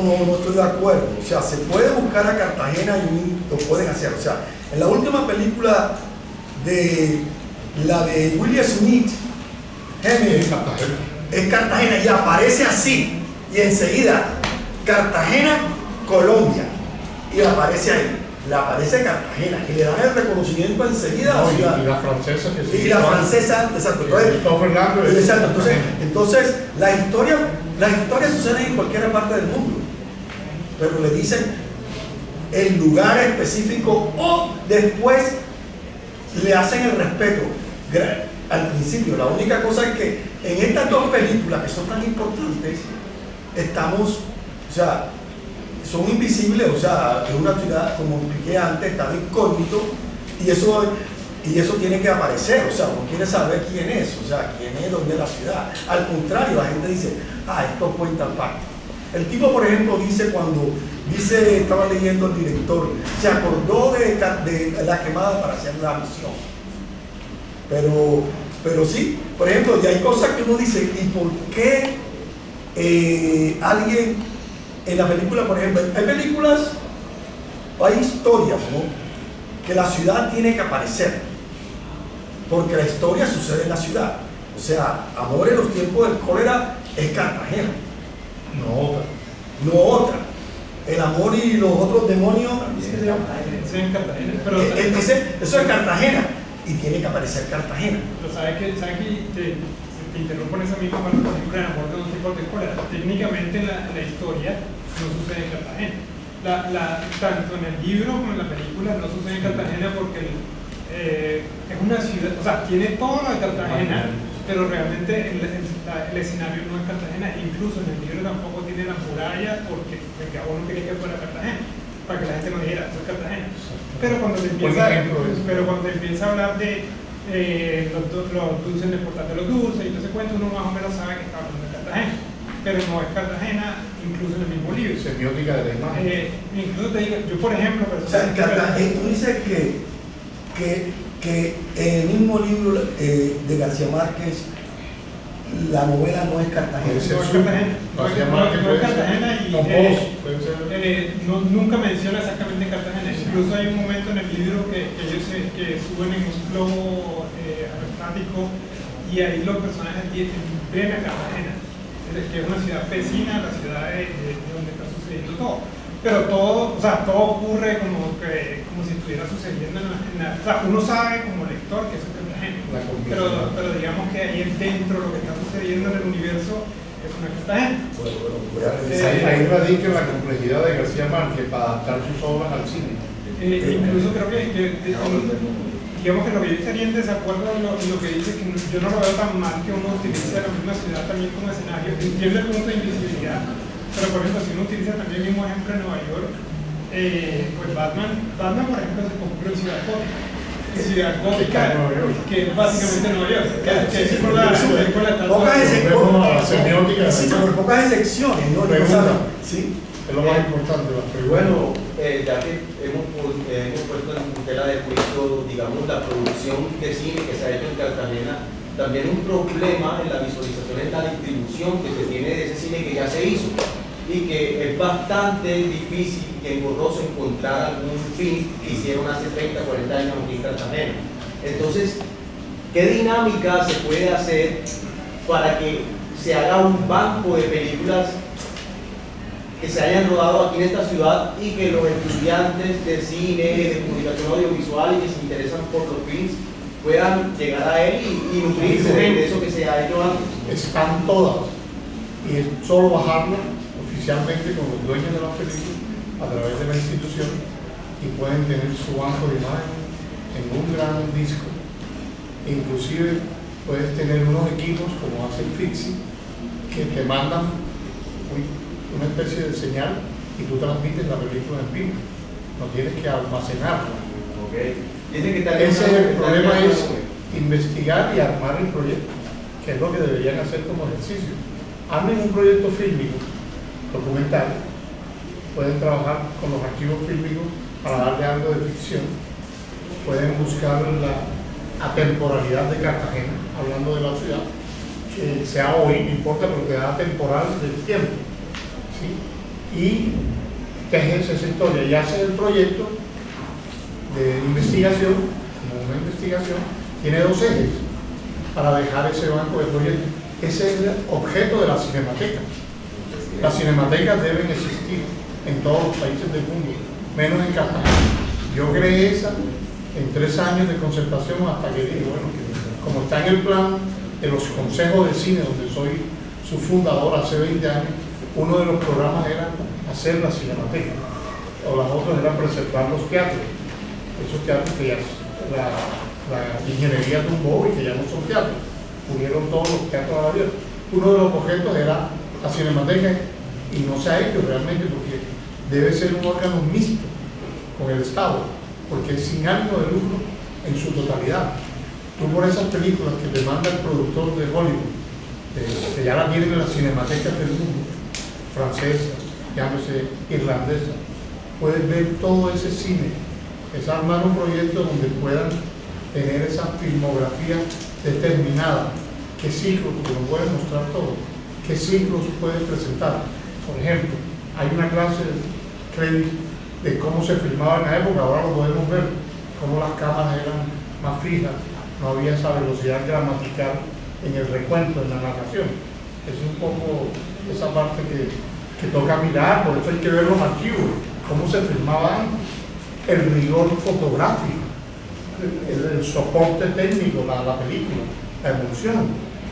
no estoy de acuerdo. O sea, se puede buscar a Cartagena y lo pueden hacer. O sea, en la última película de la de William Smith, es Cartagena y aparece así, y enseguida Cartagena, Colombia, y aparece ahí. Le aparece Cartagena y le dan el reconocimiento enseguida. No, o sea, y la francesa que y la francesa, exacto. Entonces, las historias suceden en cualquier parte del mundo, pero le dicen el lugar específico o después le hacen el respeto. Al principio, la única cosa es que en estas dos películas que son tan importantes, estamos, o sea, son invisibles, o sea, es una ciudad, como expliqué antes, está de incógnito, y eso tiene que aparecer, o sea, uno quiere saber quién es, o sea, quién es, dónde es la ciudad. Al contrario, la gente dice, esto cuenta parte. El tipo, por ejemplo, estaba leyendo el director, se acordó de la quemada para hacer la misión. Pero sí, por ejemplo, ya hay cosas que uno dice, ¿y por qué alguien en la película, por ejemplo, hay películas, hay historias, ¿no?, que la ciudad tiene que aparecer, porque la historia sucede en la ciudad? O sea, Amor en los tiempos del cólera es Cartagena, no otra. El amor y los otros demonios, ¿sí se llama? Sí, en Cartagena. Pero, eso es Cartagena, y tiene que aparecer Cartagena. pero ¿sabes que te interrumpo en esa misma parte? Por ejemplo, en Amor de los tiempos de cólera, técnicamente la historia no sucede en Cartagena. Tanto en el libro como en la película no sucede en Cartagena porque es una ciudad, o sea, tiene todo lo de Cartagena, pero realmente el escenario no es Cartagena. Incluso en el libro tampoco tiene la muralla porque uno quería que fuera Cartagena, para que la gente no dijera, eso es Cartagena. Pero cuando se empieza a hablar de los dulces, de portar de los dulces y todo ese cuento, uno más o menos sabe que está hablando de Cartagena. Pero no es Cartagena, incluso en el mismo libro. Semiótica de la imagen. Incluso te digo, yo por ejemplo... O sea, Cartagena, tú dices que en el mismo libro de García Márquez, la novela no es Cartagena. No es Cartagena. No es Cartagena y nunca menciona exactamente Cartagena. Incluso hay un momento en el libro que ellos que suben en un globo aerostático y ahí los personajes ven a Cartagena, que es una ciudad vecina a la ciudad de donde está sucediendo todo. Pero todo ocurre como si estuviera sucediendo o sea, uno sabe como lector que eso es Cartagena, pero digamos que ahí dentro lo que está sucediendo en el universo es una Cartagena. Bueno, voy a revisar. Ahí radica la complejidad de García Márquez para adaptar sus obras al cine. Incluso creo que digamos que lo que yo estaría en desacuerdo en lo que dice, que yo no lo veo tan mal que uno utilice la misma ciudad también como escenario. Entiendo el punto de invisibilidad, pero por ejemplo, si uno utiliza también el mismo ejemplo en Nueva York, pues Batman por ejemplo se ocurrió en Ciudad Gótica. Ciudad Gótica, que es básicamente Nueva York, que es por la pocas excepciones, ¿no? ¿Sí? Es lo más importante. Bueno, ya que hemos puesto en tela de juicio, digamos, la producción de cine que se ha hecho en Cartagena, también un problema en la visualización es la distribución que se tiene de ese cine que ya se hizo y que es bastante difícil y engorroso encontrar algún film que hicieron hace 30, 40 años aquí en Cartagena. Entonces, ¿qué dinámica se puede hacer para que se haga un banco de películas que se hayan rodado aquí en esta ciudad y que los estudiantes de cine, de comunicación audiovisual y que se interesan por los films puedan llegar a él y nutrirse de eso que se ha hecho antes? Están todas, y es solo bajarlas oficialmente con los dueños de las películas a través de la institución y pueden tener su banco de imagen en un gran disco. Inclusive puedes tener unos equipos como hace el Fixi que te mandan una especie de señal y tú transmites la película en vivo, no tienes que almacenarla. Ese es el problema, es investigar y armar el proyecto, que es lo que deberían hacer como ejercicio. Armen un proyecto fílmico, documental, pueden trabajar con los archivos fílmicos para darle algo de ficción, pueden buscar la atemporalidad de Cartagena, hablando de la ciudad, que sea hoy, no importa, pero que da temporal del tiempo, ¿sí? Y tejes esa historia y hace el proyecto de investigación, como una investigación, tiene dos ejes para dejar ese banco de proyectos. Ese es el objeto de la cinemateca. Las cinematecas deben existir en todos los países del mundo, menos en Cartagena. Yo creé esa en 3 años de concertación hasta que dije, bueno, como está en el plan de los consejos de cine, donde soy su fundador hace 20 años, uno de los programas era hacer la cinemateca, o las otras eran preservar los teatros, esos teatros que ya la ingeniería tumbó y que ya no son teatros, unieron todos los teatros a la vida. Uno de los objetos era la cinemateca y no se ha hecho realmente porque debe ser un órgano mixto con el Estado, porque es sin ánimo de lucro en su totalidad. Tú por esas películas que te manda el productor de Hollywood, que ya la tienen en las cinematecas del mundo, francesa, llámese irlandesa, puedes ver todo ese cine. Es armar un proyecto donde puedan tener esa filmografía determinada, qué ciclos, porque lo puede mostrar todo, qué ciclos puede presentar. Por ejemplo, hay una clase de crédito de cómo se filmaba en la época, ahora lo podemos ver, cómo las cámaras eran más fijas, no había esa velocidad gramatical en el recuento, en la narración. Es un poco esa parte que toca mirar, por eso hay que ver los archivos, cómo se filmaba antes, el rigor fotográfico, el soporte técnico, la película, la emulsión,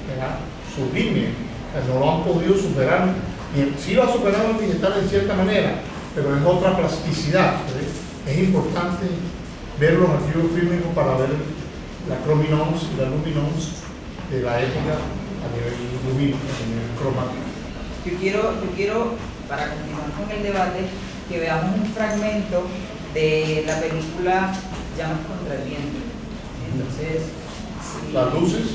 ¿verdad? Sublime, no lo han podido superar, sí lo ha superado el digital en cierta manera, pero es otra plasticidad. Es importante ver los archivos fílmicos para ver la chrominance y la luminance de la época a nivel lumínico, a nivel cromático. Yo quiero, para continuar con el debate, que veamos un fragmento de la película Llamas contra el viento. Entonces, sí. Las luces.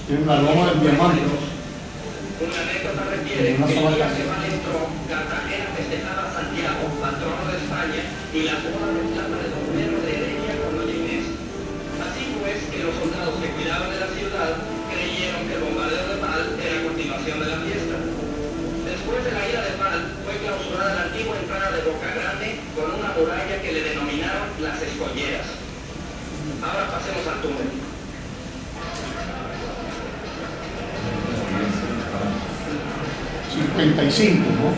Tiene una loma del diamante. Una anécdota refiere que el día que mal entró, Cartagena festejaba a Santiago, patrono de España, y la boda de plata de Don Pedro de Heredia con Doña Inés. Así pues, que los soldados que cuidaban de la ciudad creyeron que el bombardeo de Pal era a continuación de la fiesta. Después de la ira de Pal, fue clausurada la antigua entrada de Boca Grande con una muralla que le denominaron las Escolleras. Ahora pasemos al túnel. 55, ¿no?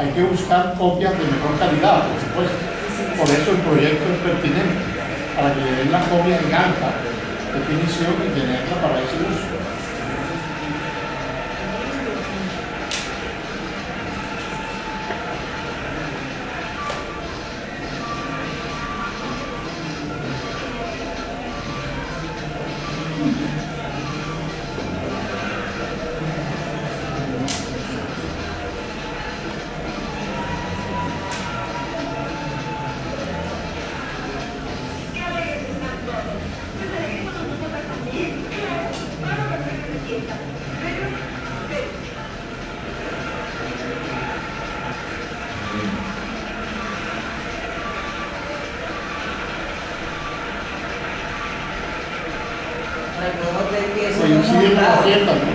Hay que buscar copias de mejor calidad, por supuesto. Por eso el proyecto es pertinente, para que le den las copias en alta definición y tenerla para ese uso.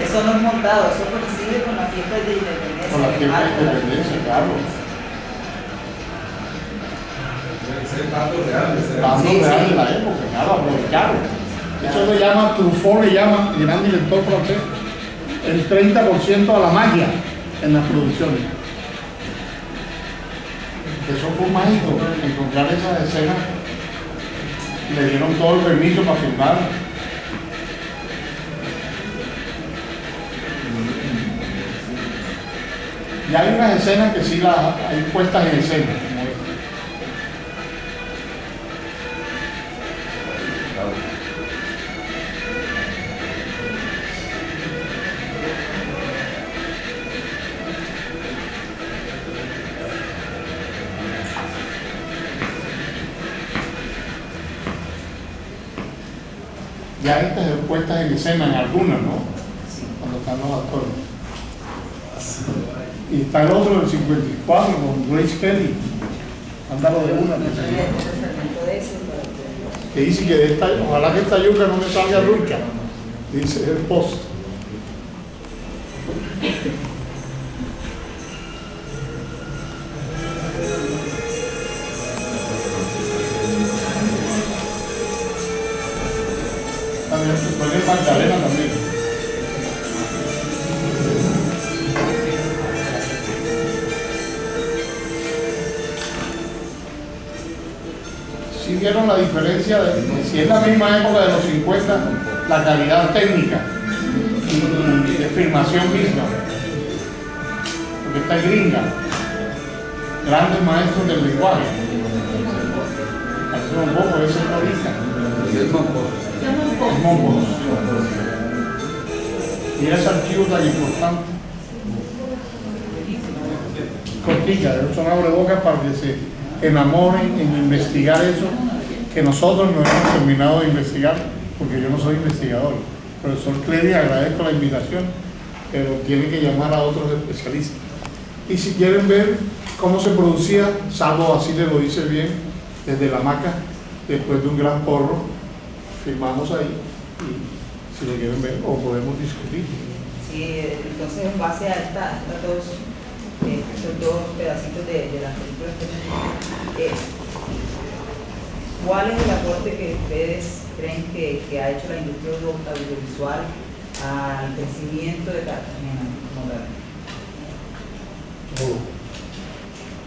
Eso no es montado, eso coincide con la fiesta de independencia. Con la fiesta de independencia, claro. Datos reales. Datos reales de la época, claro, aprovecharon. Eso se llama, Truffaut le llama, el gran director francés, el 30% a la magia en las producciones. Eso fue mágico, encontrar esas escenas. Le dieron todo el permiso para filmar. Y hay unas escenas que sí hay puestas en escena. Ya estas puestas en escena en algunas, ¿no? Cuando están los actores. Y está el otro del 54 con Grace Kelly. Ándalo de una. Que dice que ojalá que esta yuca no me salga nunca. Dice el post. También se puede Magdalena también. sí vieron la diferencia de si es la misma época de los 50, la calidad técnica y de filmación misma, porque está gringa, grandes maestros del lenguaje. Hace un poco de eso es Monpos. Y ese archivo tan importante. Cortica, son abrebocas para que se enamoren en investigar eso que nosotros no hemos terminado de investigar, porque yo no soy investigador. Profesor Clery, agradezco la invitación, pero tiene que llamar a otros especialistas. Y si quieren ver cómo se producía, Salvo así le lo dice bien, desde la hamaca, después de un gran porro, filmamos ahí, y si lo quieren ver, o podemos discutir. Sí, entonces en base a estos dos pedacitos de las películas que ¿cuál es el aporte que ustedes creen que ha hecho la industria audiovisual al crecimiento de Cartagena moderna?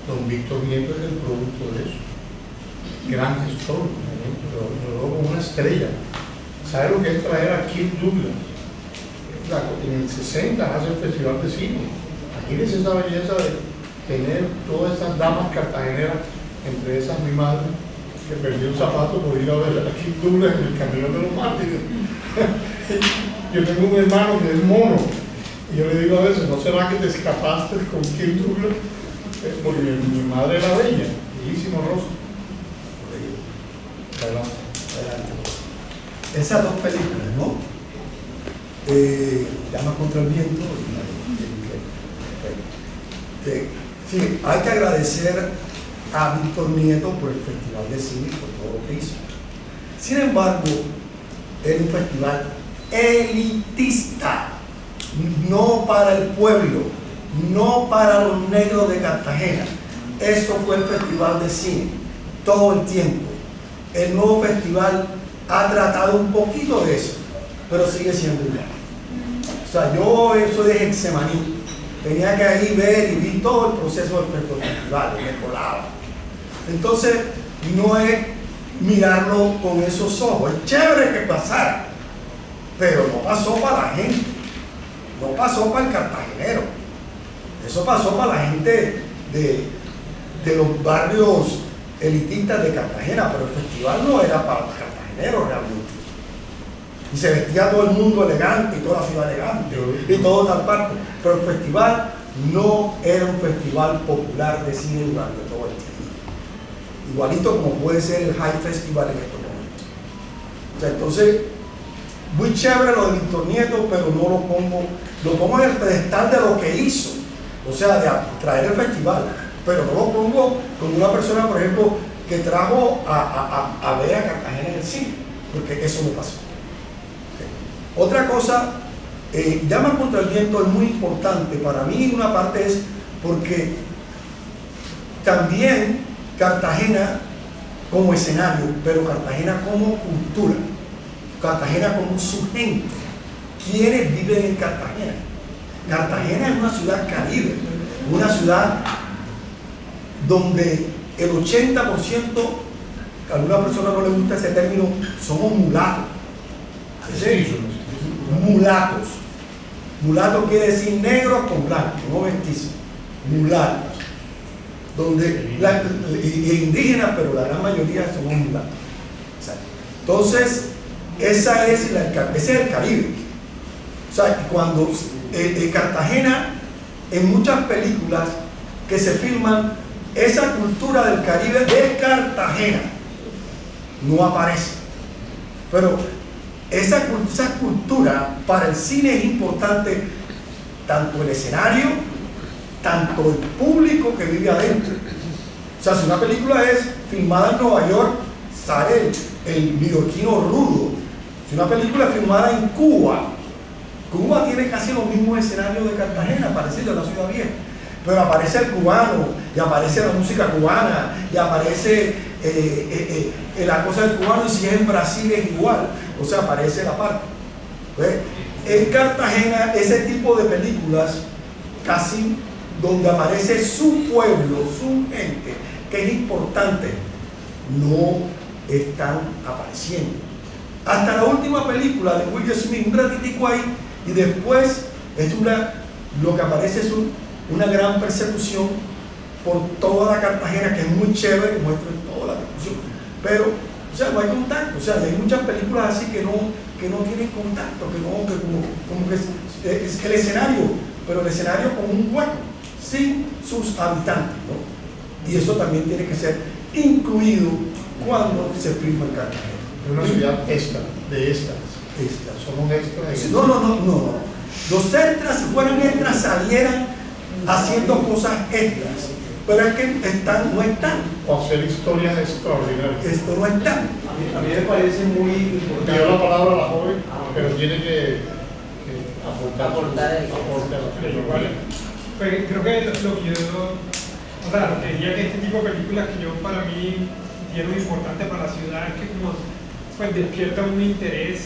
Don Víctor Nieto es el producto de eso. Gran gestor, pero como una estrella. ¿Sabe lo que es traer a Kirk Douglas? En el 60 hace el Festival de Cine. Imagínense esa belleza de tener todas esas damas cartageneras, entre esas mi madre, que perdió un zapato por ir a ver a Kirk Douglas en el Camino de los Mártires. Yo tengo un hermano que es mono, y yo le digo a veces, ¿no será que te escapaste con Kirk Douglas? Porque mi madre era bella, bellísimo rostro. Adelante. Esas dos películas, ¿no? Llama contra el viento. Sí, hay que agradecer a Víctor Nieto por el Festival de Cine, por todo lo que hizo. Sin embargo, es un festival elitista, no para el pueblo, no para los negros de Cartagena. Eso fue el Festival de Cine todo el tiempo. El nuevo festival ha tratado un poquito de eso, pero sigue siendo igual. O sea, yo soy de Getsemaní, tenía que ahí ver y vi todo el proceso del festival, me colaba. Entonces, no es mirarlo con esos ojos, es chévere que pasara, pero no pasó para la gente, no pasó para el cartagenero, eso pasó para la gente de los barrios elitistas de Cartagena, pero el festival no era para los cartageneros realmente. Y se vestía todo el mundo elegante y toda la ciudad elegante y todo tal parte, pero el festival no era un festival popular de cine durante todo el tiempo, igualito como puede ser el High Festival en estos momentos. O sea, entonces, muy chévere lo de Víctor Nieto, pero no lo pongo en el pedestal de lo que hizo, o sea, de traer el festival, pero no lo pongo como una persona, por ejemplo, que trajo a ver a Cartagena en el cine, porque eso no pasó. Otra cosa, Llama contra el viento es muy importante. Para mí una parte es porque también Cartagena como escenario, pero Cartagena como cultura, Cartagena como su gente. ¿Quiénes viven en Cartagena? Cartagena es una ciudad caribe, una ciudad donde el 80%, a alguna persona no le gusta ese término, somos mulatos. Sí, mulatos. Mulato quiere decir negro con blanco, no mestizo. Mulatos. Donde indígenas, pero la gran mayoría somos mulatos. Entonces, ese es el Caribe. O sea, cuando Cartagena, en muchas películas que se filman, esa cultura del Caribe de Cartagena no aparece. Pero esa cultura para el cine es importante, tanto el escenario, tanto el público que vive adentro. O sea, si una película es filmada en Nueva York, sale el neoyorquino rudo. Si una película es filmada en Cuba, Cuba tiene casi los mismos escenarios de Cartagena, parecido a la ciudad vieja, pero aparece el cubano, y aparece la música cubana, y aparece la cosa del cubano, y si es en Brasil es igual, o sea, aparece la parte. ¿Ves? En Cartagena, ese tipo de películas, casi donde aparece su pueblo, su gente, que es importante, no están apareciendo. Hasta la última película de Will Smith, un ratitico ahí, y después lo que aparece es una gran persecución por toda la Cartagena, que es muy chévere, muestra toda la persecución, pero o sea, no hay contacto. O sea, hay muchas películas así que no tienen contacto, como que es el escenario, pero el escenario como un hueco, sin sus habitantes, ¿no? Y eso también tiene que ser incluido cuando se filma en Cartagena. Es una ciudad extra, de extras. Somos extras. No. Los extras, si fueran extras, salieran haciendo cosas extras. Pero es que no están. O hacer historias extraordinarias. Esto no está. A mí me parece muy importante. Dio la palabra a la joven, pero tiene que aportar el aporte a la película. Pues creo que lo que diría que este tipo de películas que yo para mí tienen importante para la ciudad es que como pues despierta un interés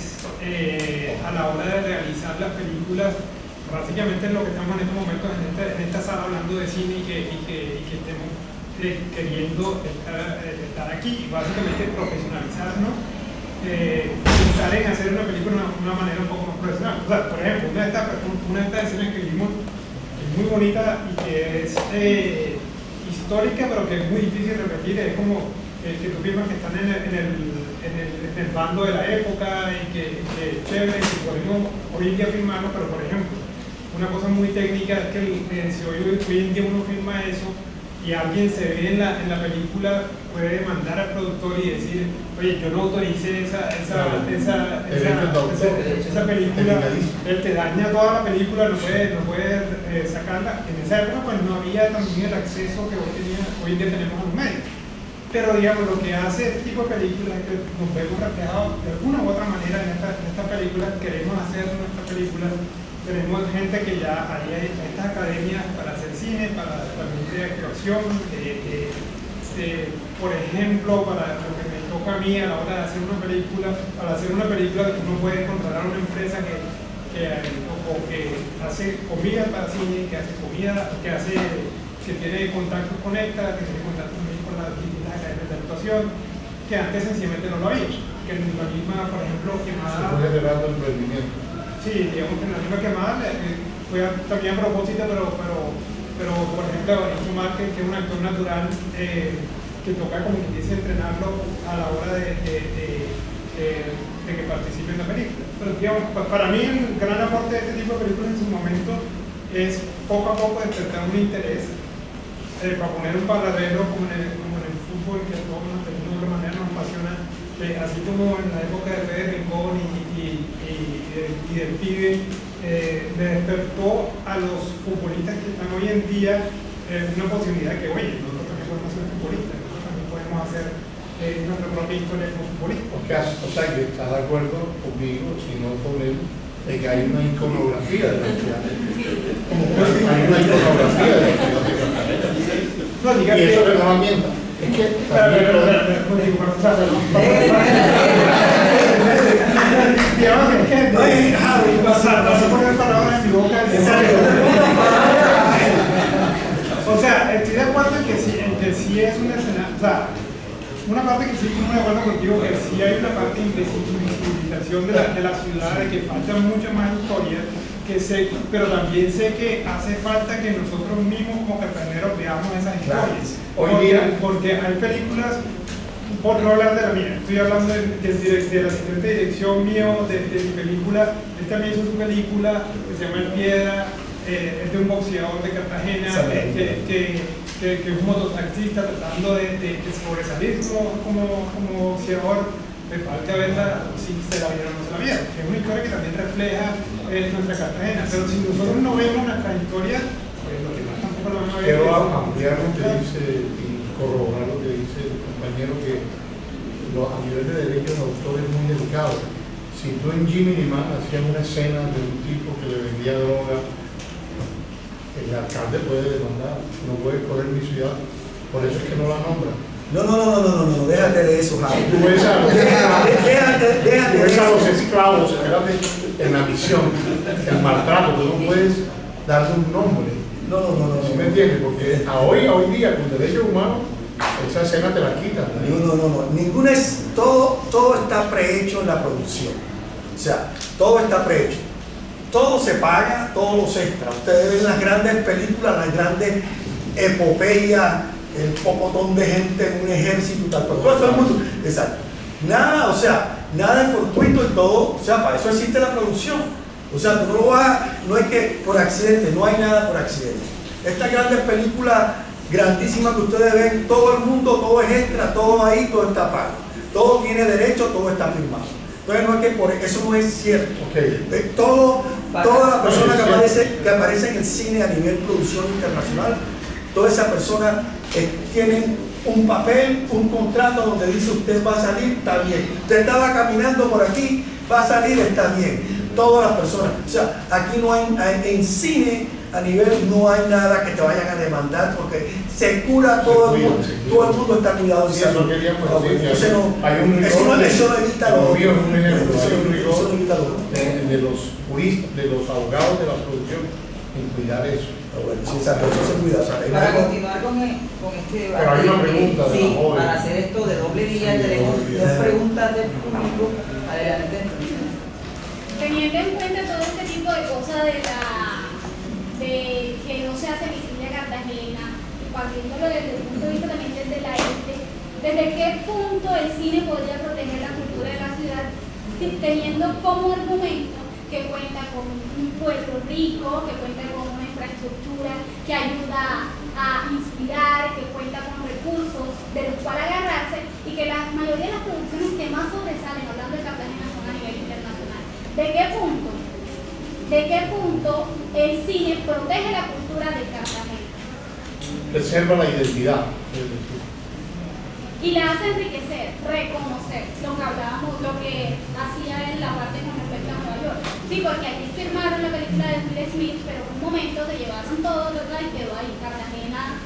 a la hora de realizar las películas. Básicamente lo que estamos en estos momentos en esta sala hablando de cine y que estemos queriendo estar aquí, básicamente profesionalizarnos, pensar en hacer una película de una manera un poco más profesional. O sea, por ejemplo, una de estas escenas que vimos, que es muy bonita y que es histórica, pero que es muy difícil de repetir, es como que tú filmas que están en el bando de la época y que es chévere, que podemos hoy en día filmarlo, pero por ejemplo, una cosa muy técnica es que si hoy en día uno filma eso y alguien se ve en la película, puede demandar al productor y decir, oye, yo no autoricé esa película, él te daña toda la película, no puede sacarla. En esa época pues no había también el acceso que hoy en día tenemos a los medios. Pero digamos, lo que hace este tipo de películas es que nos vemos reflejados de alguna u otra manera en esta película. Queremos hacer nuestra película. Tenemos gente que ya hay estas academias para hacer cine, para también de actuación, por ejemplo, para lo que me toca a mí a la hora de hacer una película, para hacer una película uno puede contratar a una empresa que hace comida para cine, que hace comida, que tiene contactos con ECTA, que tiene contactos también con las distintas academias de actuación, que antes sencillamente no lo había, que en la misma, por ejemplo, Quemada. Se fue generando emprendimiento. Sí, digamos que en la misma Quemada fue también a propósito, pero por ejemplo, Lorenzo Márquez, que es un actor natural, que toca como que dice entrenarlo a la hora de que participe en la película. Pero digamos, para mí el gran aporte de este tipo de películas en su momento es poco a poco despertar un interés para poner un paralelo como en el fútbol, que a todos de alguna u otra manera nos apasiona, así como en la época de Fede Rincón y del pibe, le despertó a los futbolistas que están hoy en día una posibilidad que, oye, nosotros también podemos ser futbolistas, nosotros también podemos hacer nuestra propia historia como futbolistas. O sea, que estás de acuerdo conmigo, si no con él, de que hay una iconografía de la ciudad. Hay una iconografía de la ciudad de Cartagena. Y eso es una herramienta. Es que también o sea, estoy de acuerdo en que sí es una escena, o sea, una parte que sí estoy muy de acuerdo contigo, que sí hay una parte de invisibilización de la ciudad, de que falta mucha más historia, pero también sé que hace falta que nosotros mismos como cartageneros veamos esas historias. Porque hay películas, por no hablar de la mía, estoy hablando del asistente de dirección mío, de mi película. Él también hizo su película que se llama El Piedra, es de un boxeador de Cartagena que es un mototaxista tratando de sobresalir como boxeador. Me falta verla si se la vieron o no se la vieron. Es una historia que también refleja nuestra Cartagena, pero si nosotros no vemos nuestra historia, pues lo que más tampoco lo van a ver. Quiero ampliar lo que dice y corroborar lo que dice el compañero, que a nivel de derechos de autor es muy delicado. Si tú en Jimmy Man hacías una escena de un tipo que le vendía droga, el alcalde puede demandar, no puede correr mi ciudad, por eso es que no la nombra. No, déjate de eso, Javi. Tú ves a Déjate los esclavos, espérate, en la misión, el maltrato, tú no puedes darle un nombre. No. ¿Sí me entiendes? Porque hoy día, con derechos humanos, esa escena te la quitan. No. Ninguna es, todo está prehecho en la producción. O sea, todo está prehecho. Todo se paga, todos los extras. Ustedes ven las grandes películas, las grandes epopeyas, el pocotón de gente en un ejército, tal, todo el mundo. Exacto. Nada, o sea, nada es fortuito y todo, o sea, para eso existe la producción. O sea, tú no lo vas a, no es que por accidente, no hay nada por accidente. Estas grandes películas grandísimas que ustedes ven, todo el mundo, todo es extra, todo ahí, todo está pago. Todo tiene derecho, todo está firmado. Entonces no es que por eso no es cierto. Okay. Toda la persona que aparece en el cine a nivel producción internacional, toda esa persona tiene un papel, un contrato donde dice usted va a salir, está bien. Usted estaba caminando por aquí, va a salir, está bien. Todas las personas. O sea, aquí no hay, en cine a nivel no hay nada que te vayan a demandar porque se cura todo el mundo. Todo el mundo está cuidado. Sí, eso queríamos decir. Hay un rigor. Eso no evita lo otro. Es un ejemplo. Hay un rigor eso no evita lo otro. de los juristas, de los abogados de la producción en cuidar eso. Bueno, sí, exacto, eso se cuida. O sea, Para continuar con este debate, pero hay una pregunta de sí, la joven. para hacer esto de doble vía, Sí, tenemos doble vía. dos preguntas del público. Adelante. Teniendo en cuenta todo este tipo de cosas de que no se hace visible a Cartagena, y partiéndolo desde el punto de vista también desde la élite, ¿desde qué punto el cine podría proteger la cultura de la ciudad teniendo como argumento que cuenta con un pueblo rico, que cuenta con una infraestructura que ayuda a inspirar, que cuenta con recursos de los cuales agarrarse y que la mayoría de las producciones que más sobresalen hablando de Cartagena son a nivel internacional? ¿De qué punto el cine protege la cultura de Cartagena? Preserva la identidad. Y la hace enriquecer, reconocer lo que hablábamos, lo que hacía en la parte con respecto a Nueva York. Sí, porque aquí firmaron la película de Will Smith, pero en un momento se llevaron todo, ¿verdad? Y quedó ahí. Cartagena,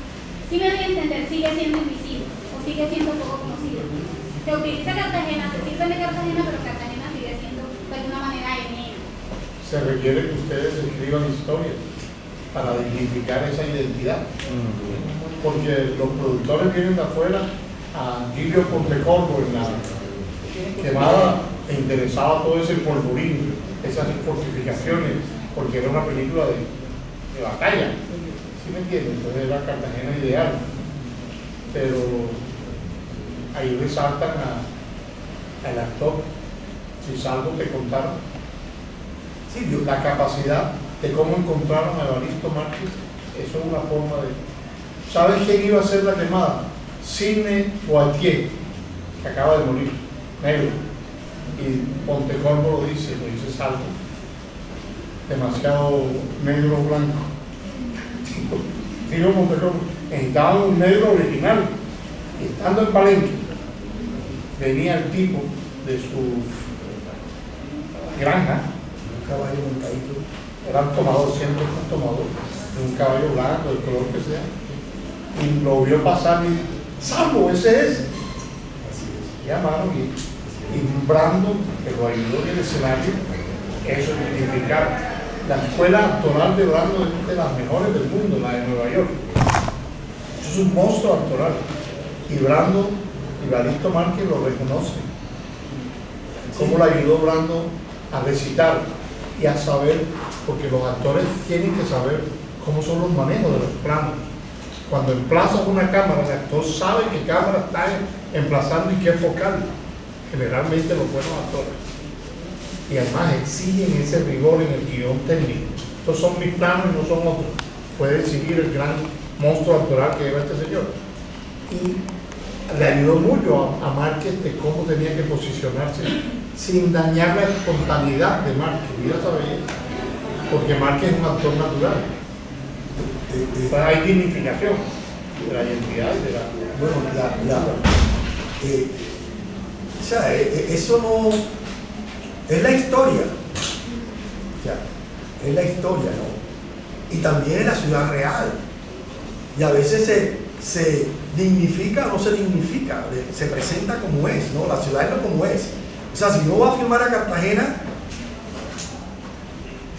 si me doy a entender, sigue siendo invisible o sigue siendo poco conocido. Se utiliza Cartagena, se sirve de Cartagena, pero Cartagena sigue siendo de alguna manera enemiga. Se requiere que ustedes escriban historias para dignificar esa identidad. Porque los productores vienen de afuera a Giglio Pontecorvo en la quemada e interesaba todo ese polvorín, esas fortificaciones, porque era una película de batalla. ¿Sí me entienden? Entonces era Cartagena ideal. Pero ahí resaltan al actor. Si salgo te contaron. Sí, la capacidad de cómo encontraron a Evaristo Márquez, eso es una forma de... ¿Sabes quién iba a hacer la quemada? Sidney Poitier, que acaba de morir, negro. Y Pontecorvo lo dice Salvo, demasiado negro blanco. Digo Pontecorvo, necesitaban un negro original. Y estando en Palenque, venía el tipo de su granja, Caballo montadito. era un tomador, siempre fue un tomador, de un caballo blanco, del color que sea, y lo vio pasar y Salvo, ese es. Y llamaron y Brando, que lo ayudó en el escenario, eso significa la escuela actoral de Brando es de las mejores del mundo, la de Nueva York. Eso es un monstruo actoral. Y Brando, Evaristo Márquez lo reconoce. ¿Cómo le ayudó Brando a recitar y a saber? Porque los actores tienen que saber cómo son los manejos de los planos. Cuando emplazas una cámara, el actor sabe qué cámara está emplazando y qué focal. Generalmente los buenos actores. Y además exigen ese rigor en el guión técnico. Estos son mis planos y no son otros. Puede exigir el gran monstruo actoral que lleva este señor. Y le ayudó mucho a Márquez de cómo tenía que posicionarse sin dañar la espontaneidad de Márquez. Mira esa belleza. Porque Márquez es un actor natural. Hay dignificación de la identidad y de la... Bueno, o sea, eso no... Es la historia. O sea, es la historia, ¿no? Y también es la ciudad real. Y a veces se dignifica o no se dignifica, se presenta como es, ¿no? La ciudad es lo como es. O sea, si uno va a filmar a Cartagena,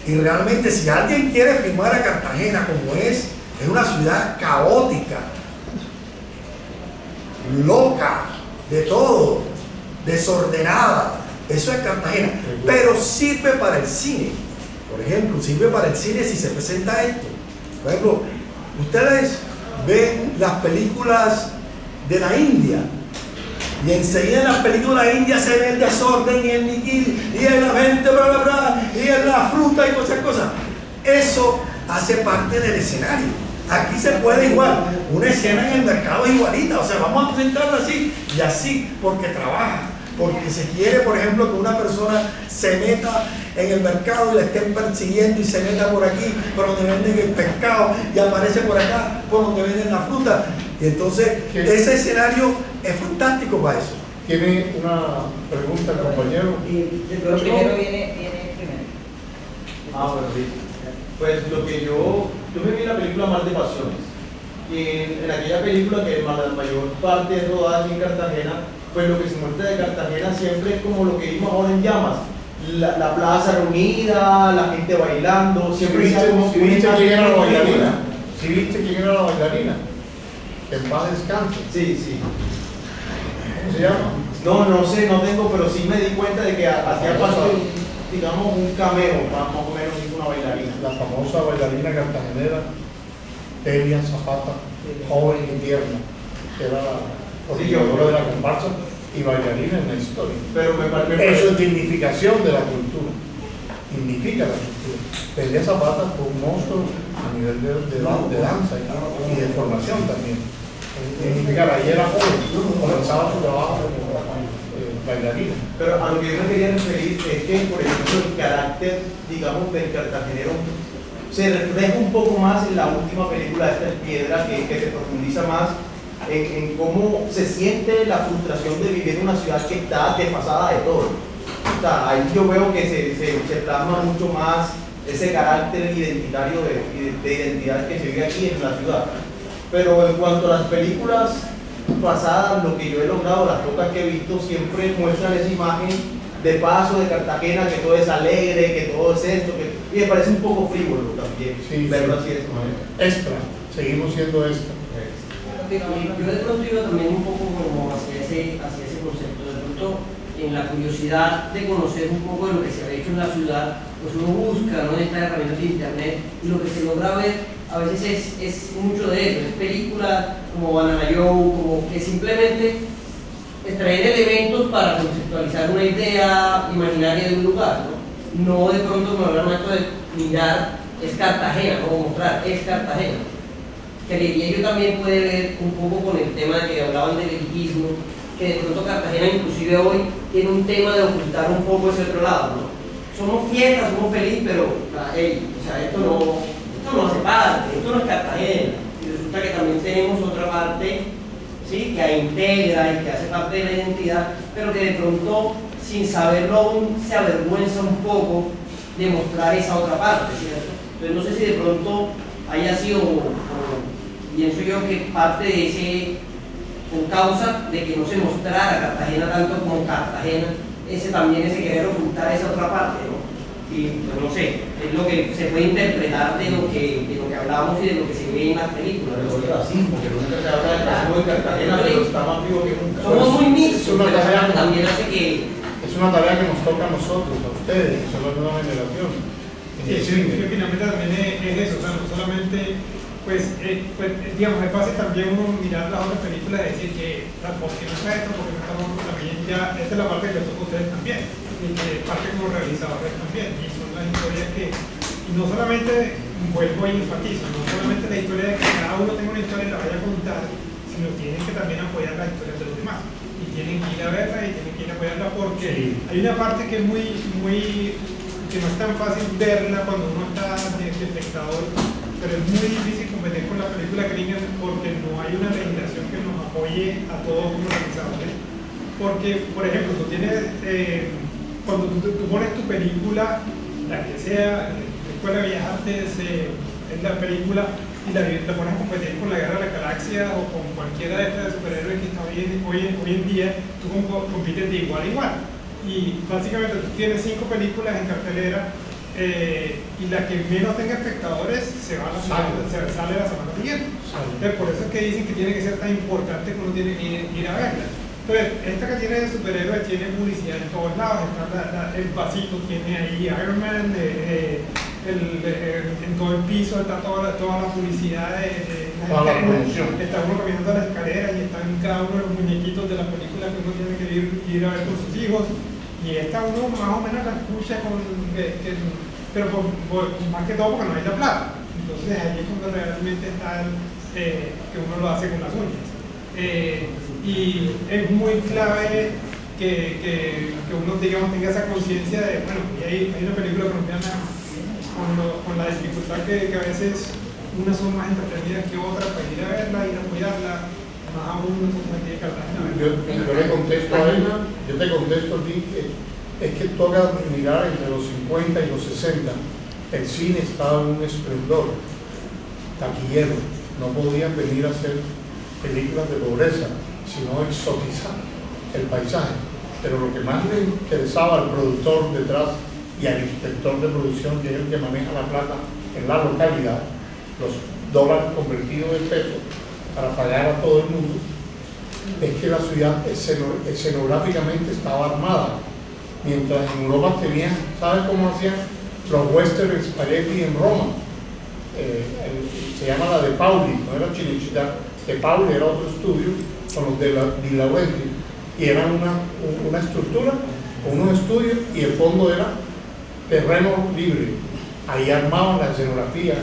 y realmente si alguien quiere filmar a Cartagena como es una ciudad caótica, loca, de todo, desordenada. Eso es Cartagena, pero sirve para el cine. Por ejemplo, sirve para el cine si se presenta esto. Por ejemplo, ustedes ven las películas de la India y enseguida en las películas de la India se ve el desorden y el niquil y la gente, bla, bla, bla, y la fruta y todas esas cosas. Eso hace parte del escenario. Aquí se puede igual, una escena en el mercado es igualita, o sea, vamos a presentarla así y así porque trabaja. Porque se quiere, por ejemplo, que una persona se meta en el mercado y la estén persiguiendo y se meta por aquí, por donde venden el pescado, y aparece por acá, por donde venden la fruta. Y entonces, ese escenario es fantástico para eso. ¿Tiene una pregunta el compañero? Primero viene primero. Bueno, sí. Pues lo que yo me vi la película Mar de Pasiones. Y en aquella película que la mayor parte es rodada aquí en Cartagena, pues lo que se muestra de Cartagena siempre es como lo que vimos ahora en Llamas. La plaza reunida, la gente bailando, siempre ¿Viste quién era la bailarina? ¿Sí viste quién era la bailarina? Que en paz descanse. Sí. ¿Cómo se llama? No sé, no tengo, pero sí me di cuenta de que hacía parte, digamos, un cameo, más o menos una bailarina. La famosa bailarina cartagenera, Elia Zapata, joven y tierna, que era la coordinadora de la comparsa y bailarina en la historia. Pero eso es dignificación de la cultura, dignifica la cultura. Elia Zapata fue un monstruo a nivel de danza y de formación también. Dignificar, ahí era joven, comenzaba su trabajo como bailarina. Pero a lo que yo me quería referir es que, por ejemplo, el carácter, digamos, del cartagenero se refleja un poco más en la última película esta El Piedra, que se profundiza más en cómo se siente la frustración de vivir en una ciudad que está desfasada de todo. O sea, ahí yo veo que se plasma mucho más ese carácter identitario de identidad que se vive aquí en la ciudad. Pero en cuanto a las películas pasadas, lo que yo he logrado, las pocas que he visto, siempre muestran esa imagen de paso de Cartagena, que todo es alegre, que todo es esto, y me parece un poco frívolo también, verlo así de esta manera. Extra, seguimos siendo extra. Yo de pronto iba también un poco como hacia ese concepto, de pronto en la curiosidad de conocer un poco de lo que se ha hecho en la ciudad, pues uno busca, ¿no?, estas herramientas de internet, y lo que se logra ver a veces es mucho de eso, es películas como Banana Joe, como que simplemente extraer elementos para conceptualizar una idea imaginaria de un lugar, no de pronto como hablar esto de mirar, es Cartagena, o mostrar, es Cartagena. Creería yo también puede ver un poco con el tema de que hablaban del elitismo, que de pronto Cartagena inclusive hoy tiene un tema de ocultar un poco ese otro lado, ¿no? Somos fiestas, somos felices, pero o sea, esto no hace parte, esto no es Cartagena. Y resulta que también tenemos otra parte, ¿sí?, que integra y que hace parte de la identidad, pero que de pronto, sin saberlo aún, se avergüenza un poco de mostrar esa otra parte, ¿cierto? Entonces no sé si de pronto haya sido, pienso yo, que parte de ese, con causa de que no se mostrara Cartagena tanto como Cartagena, ese querer ocultar esa otra parte, ¿no? Y pues no sé, es lo que se puede interpretar de lo que hablamos y de lo que se ve en las películas. Pero es así, porque nunca se habla del paseo de Cartagena, pero está más vivo que nunca. Somos muy mixtos, pero eso también hace que... Es una tarea que nos toca a nosotros, a ustedes, que son la nueva generación. Sí, finalmente también es eso, o sea, no solamente, pues digamos, es fácil también uno mirar las otras películas y decir que, ¿por qué no está esto? ¿Por qué no estamos también ya? Esta es la parte que les toca a ustedes también, y que parte como realizadores también, y son las historias que, y no solamente vuelvo y enfatizo, no solamente la historia de que cada uno tenga una historia y la vaya a contar, sino tienen que también apoyar las historias de los demás. Y tienen que ir a verla y tienen que ir a apoyarla porque hay una parte que es que no es tan fácil verla cuando uno está de espectador, pero es muy difícil competir con la película gringa porque no hay una legislación que nos apoye a todos como realizadores. Porque, por ejemplo, tú tienes, cuando tú pones tu película, la que sea, la Escuela de Bellas Artes, es la película, y la pones a competir con la Guerra de la Galaxia o con cualquiera de estas superhéroes que está hoy en día, tú compites de igual a igual. Y básicamente tú tienes 5 películas en cartelera y la que menos tenga espectadores se va a la sale la semana siguiente. Entonces, por eso es que dicen que tiene que ser tan importante que uno tiene que ir a verla. Entonces, esta que tiene de superhéroes tiene publicidad en todos lados, está el vasito, tiene ahí Iron Man, en todo el piso está toda la publicidad está uno caminando las escaleras y están cada uno de los muñequitos de la película que uno tiene que ir a ver con sus hijos, y esta uno más o menos la escucha pero más que todo porque no hay la plata. Entonces ahí es cuando realmente está que uno lo hace con las uñas. Y es muy clave que uno, digamos, tenga esa conciencia de, bueno, y hay una película colombiana con la dificultad que a veces unas son más entretenidas que otras, para ir a verla, ir a apoyarla, más aún nosotros aquí en Cartagena. Yo le contesto a él, yo te contesto a ti que es que toca mirar entre los 50 y los 60, el cine estaba en un esplendor taquillero, no podían venir a hacer películas de pobreza, sino exotizar el paisaje. Pero lo que más le interesaba al productor detrás y al inspector de producción, que es el que maneja la plata en la localidad, los dólares convertidos en pesos para pagar a todo el mundo, es que la ciudad escenográficamente estaba armada. Mientras en Europa tenían, ¿sabes cómo hacían los western spaghetti en Roma? Se llama la de Pauli, no era Cinecittà, de Pauli era otro estudio con los de Di Laurenti, y era una estructura, unos estudios, y el fondo era terreno libre. Ahí armaban la escenografía,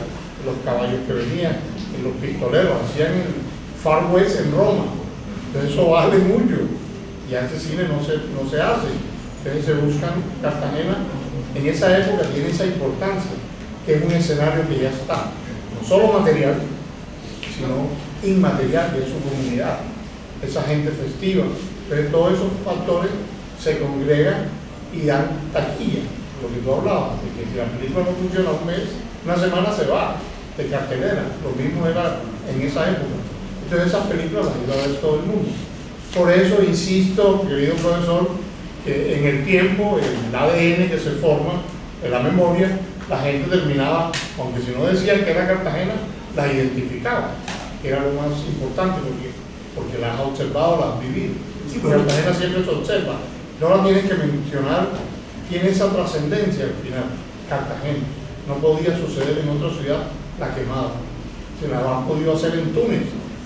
los caballos que venían, y los pistoleros, hacían el Far West en Roma. Entonces eso vale mucho, y ese cine no se hace. Entonces se buscan Cartagena, en esa época tiene esa importancia, que es un escenario que ya está, no solo material, sino inmaterial, que es su comunidad, esa gente festiva. Entonces todos esos factores se congregan y dan taquilla, lo que tú hablabas, de que si la película no funciona un mes, una semana se va de cartelera, lo mismo era en esa época. Entonces esas películas las iba a ver todo el mundo. Por eso insisto, querido profesor, que en el tiempo, el ADN que se forma, en la memoria, la gente terminaba, aunque si no decían que era Cartagena, la identificaba, que era lo más importante, porque la has observado, la has vivido. Sí, pero Cartagena siempre se observa, no la tienes que mencionar, tiene esa trascendencia al final. Cartagena no podía suceder en otra ciudad la quemada, se la han podido hacer en Túnez,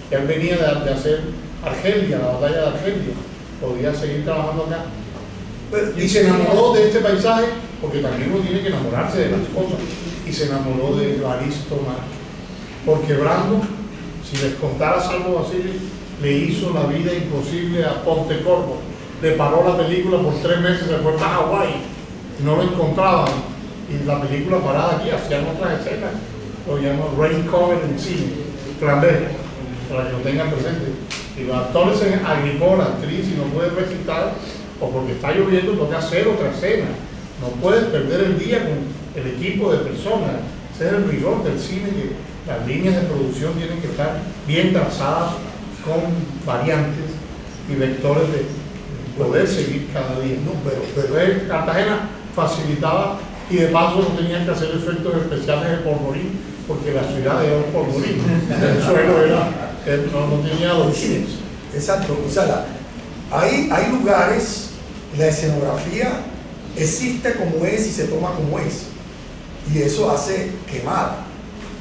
que él venía de hacer Argelia, la batalla de Argelia, podía seguir trabajando acá. Y se enamoró de este paisaje, porque también uno tiene que enamorarse de las cosas, y se enamoró de Evaristo Márquez, porque Brando, si les contara Salvo Basile, le hizo la vida imposible a Pontecorvo, le paró la película por 3 meses, se fue para Hawái, no lo encontraban, y la película parada aquí, hacían otras escenas, lo llaman Rain Cover en cine, Clambert, para que lo tengan presente. Y los actores se agripó, la actriz, y no puede recitar, o porque está lloviendo, toca hacer otra escena. No puedes perder el día con el equipo de personas. Ese es el rigor del cine, que las líneas de producción tienen que estar bien trazadas, con variantes y vectores de poder seguir cada día. No, pero Cartagena facilitaba, y de paso no tenían que hacer efectos especiales de polvorín, porque la ciudad era un polvorín, el suelo no tenía adoquines. Exacto, o sea, hay lugares, la escenografía existe como es y se toma como es, y eso hace Quemada.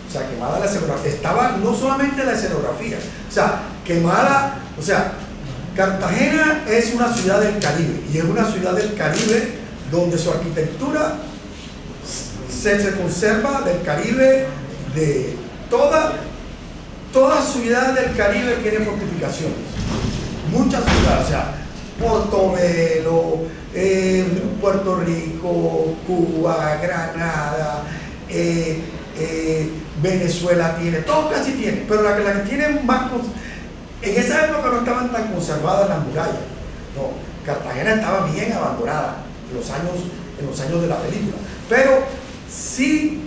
O sea, Quemada, la escenografía, estaba no solamente la escenografía, o sea, Quemada, o sea, Cartagena es una ciudad del Caribe, y es una ciudad del Caribe donde su arquitectura se conserva del Caribe, de toda ciudad del Caribe tiene fortificaciones, muchas ciudades, o sea, Portobelo, Puerto Rico, Cuba, Granada, Venezuela tiene, todo casi tiene, pero la que tiene más, en esa época no estaban tan conservadas las murallas, no, Cartagena estaba bien abandonada en los años de la película, pero sí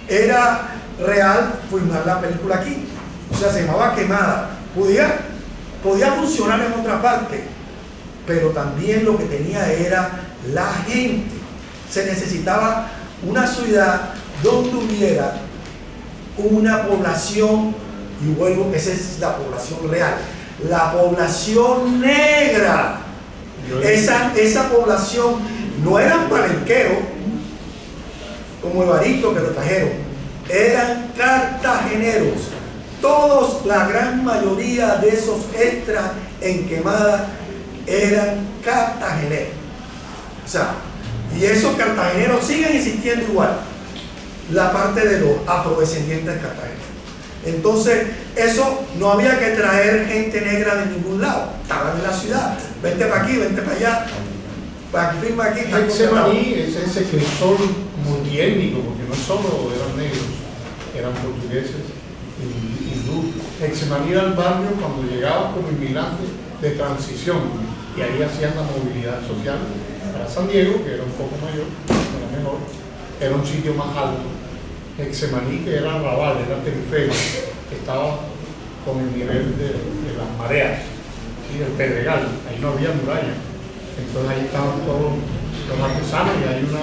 era real filmar la película aquí, o sea, se llamaba Quemada, podía funcionar en otra parte, pero también lo que tenía era la gente. O Se necesitaba una ciudad donde hubiera una población, y vuelvo, esa es la población real, la población negra. Esa población no eran palenqueros como Evaristo que lo trajeron, eran cartageneros. Todos, la gran mayoría de esos extras en Quemada eran cartageneros. O sea, y esos cartageneros siguen existiendo igual, la parte de los afrodescendientes cartageneros. Entonces, eso no había que traer gente negra de ningún lado, estaban en la ciudad, vente para aquí, vente para allá, para aquí, firma aquí. Getsemaní es ese crisol multiétnico, porque no solo eran negros, eran portugueses, hindú. Getsemaní era el barrio cuando llegabas como inmigrante de transición, y ahí hacían la movilidad social. Para San Diego, que era un poco mayor, era mejor, era un sitio más alto. Getsemaní, que era arrabal, era periferia, estaba con el nivel de las mareas, ¿sí? El Pedregal, ahí no había muralla. Entonces ahí estaban todos los artesanos y hay un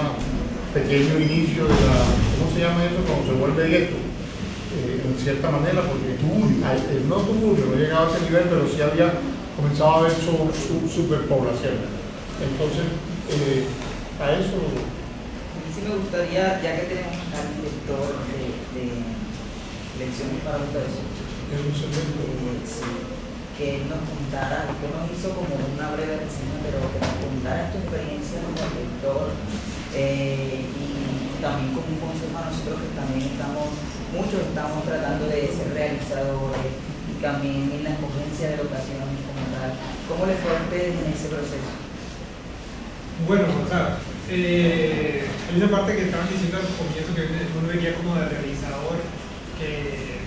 pequeño inicio de la, ¿cómo se llama eso? Cuando se vuelve gueto, en cierta manera, porque no tuburio, no llegaba a ese nivel, pero sí había comenzado a haber su superpoblación. Entonces, a eso... Sí me gustaría, ya que tenemos al director de Lecciones para Ustedes, que él nos contara, que nos hizo como una breve reseña, pero que nos contara tu experiencia como director y también como un consejo a nosotros que también muchos estamos tratando de ser realizadores y también en la escogencia de locaciones como tal. ¿Cómo les fue a ustedes en ese proceso? Bueno, o sea, hay una parte que estaban diciendo al comienzo que uno vería como de realizador, que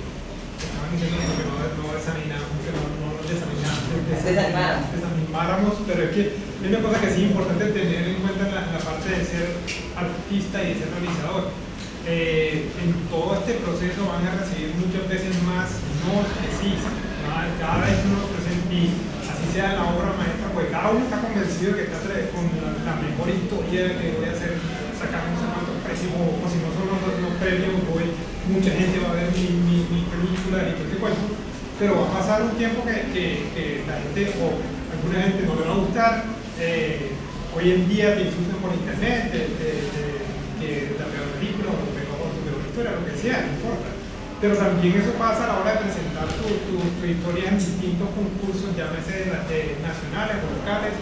estaban diciendo que no examinamos, que no desanimáramos, pero es que hay una cosa que sí es importante tener en cuenta en la parte de ser artista y de ser realizador. En todo este proceso van a recibir muchas veces más no que sí. Cada vez uno presenta, y así sea la obra maestra, pues cada uno está convencido que está con la mejor historia, que voy a hacer, sacar no sé cuántos premios, o si no son los premios, mucha gente va a ver mi película y todo este cuento, pero va a pasar un tiempo que la gente, o alguna gente no le va a gustar. Hoy en día te insultan por internet, que la peor película, o la peor historia, lo que sea, no importa. Pero también eso pasa a la hora de presentar tu historia en distintos concursos, llámese nacionales o locales.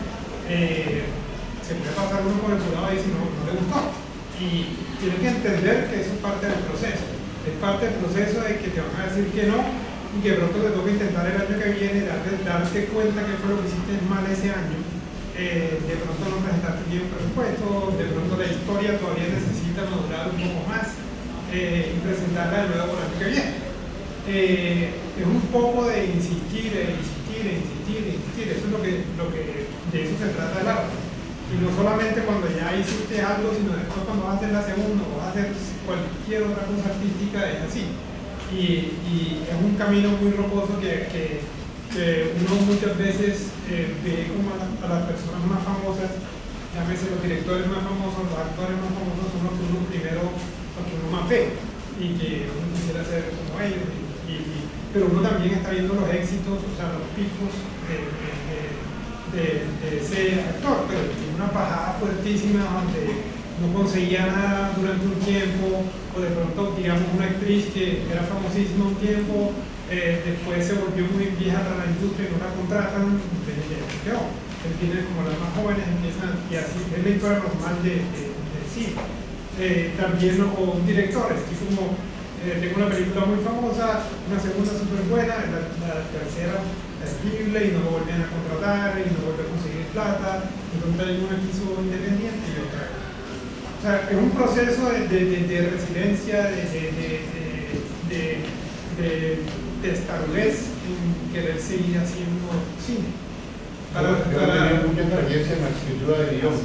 Se puede pasar uno por el jurado y decir no le gustó. Y tienes que entender que eso es parte del proceso. Es parte del proceso de que te van a decir que no y que pronto te toca intentar el año que viene, darte cuenta que fue lo que hiciste mal ese año. De pronto no presentaste bien un presupuesto, de pronto la historia todavía necesita madurar un poco más. Y presentarla de nuevo por el año que viene. Es un poco de insistir. Eso es lo que de eso se trata el arte. Y no solamente cuando ya hiciste algo, sino después cuando vas a hacer la segunda o vas a hacer cualquier otra cosa artística, es así. Y es un camino muy rocoso que uno muchas veces ve como a las personas más famosas, llámese los directores más famosos, los actores más famosos, son los que uno primero, que uno más ve y que uno quisiera ser como ellos, pero uno también está viendo los éxitos, o sea, los picos de ese actor, pero tiene una bajada fuertísima donde no conseguía nada durante un tiempo, o de pronto, digamos, una actriz que era famosísima un tiempo, después se volvió muy vieja para la industria y no la contratan, entonces ya él tiene como las más jóvenes empiezan, y así es la historia normal de cine. También o directores, así como tengo una película muy famosa, una segunda súper buena, la tercera terrible y no lo volvían a contratar y no volvió a conseguir plata, entonces hay una que hizo independiente y otra. O sea, es un proceso de resiliencia, de estarudez en querer seguir haciendo cine. Yo tenía mucha experiencia en la escritura de guión.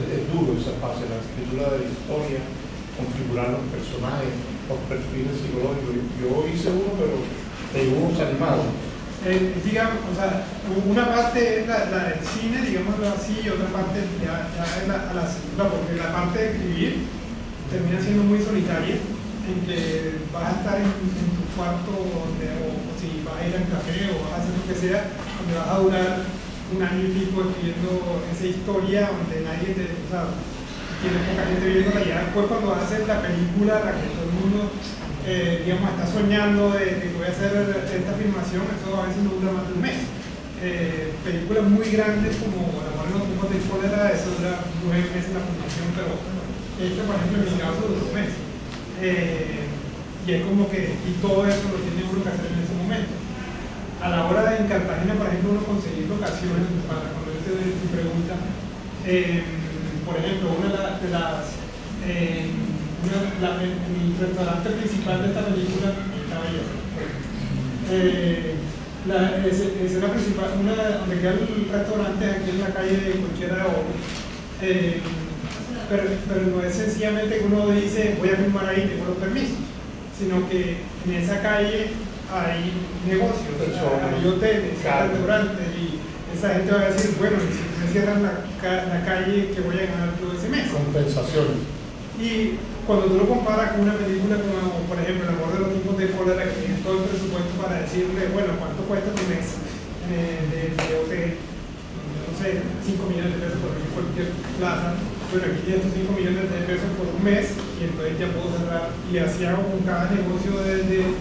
Es duro esa fase, la escritura de la historia, configurar los personajes, los perfiles psicológicos. Yo hice uno, pero de dibujos animados. digamos, o sea, una parte es la del cine, digámoslo así, y otra parte ya es porque la parte de escribir termina siendo muy solitaria, en que vas a estar en tu cuarto o si vas a ir al café o vas a hacer lo que sea, donde vas a durar un año y pico escribiendo esa historia donde nadie o sea, tiene poca gente viéndola. Ya después cuando vas a hacer la película, la que todo el mundo digamos, está soñando de que voy a hacer esta filmación, eso a veces no dura más de un mes. Películas muy grandes como La Muerte en los Tiempos de Cólera, eso dura 9 meses la filmación, pero esto, por ejemplo, en mi caso duró un mes. Y es como que, y todo eso lo tiene uno que hacer en ese momento. A la hora de en Cartagena, por ejemplo, uno conseguir locaciones, para cuando yo te doy tu pregunta, por ejemplo, una de las el restaurante principal de esta película estaba yo. La escena principal, donde queda el restaurante aquí en la calle de Cualquiera de Oro, pero no es sencillamente que uno dice voy a filmar ahí, tengo los permisos, sino que en esa calle hay negocios, hay hoteles, hay restaurantes, y esa gente va a decir, bueno, y si me cierran la calle, ¿qué voy a ganar todo ese mes? Compensaciones. Y cuando tú lo comparas con una película como, por ejemplo, El Amor de los Tiempos de Cólera, que tienes todo el presupuesto para decirle, bueno, ¿cuánto cuesta tu mes de hotel? No sé, 5 millones de pesos por cualquier plaza. Bueno, aquí tienes estos 5 millones de pesos por un mes y entonces ya puedo cerrar. Y así hago con cada negocio de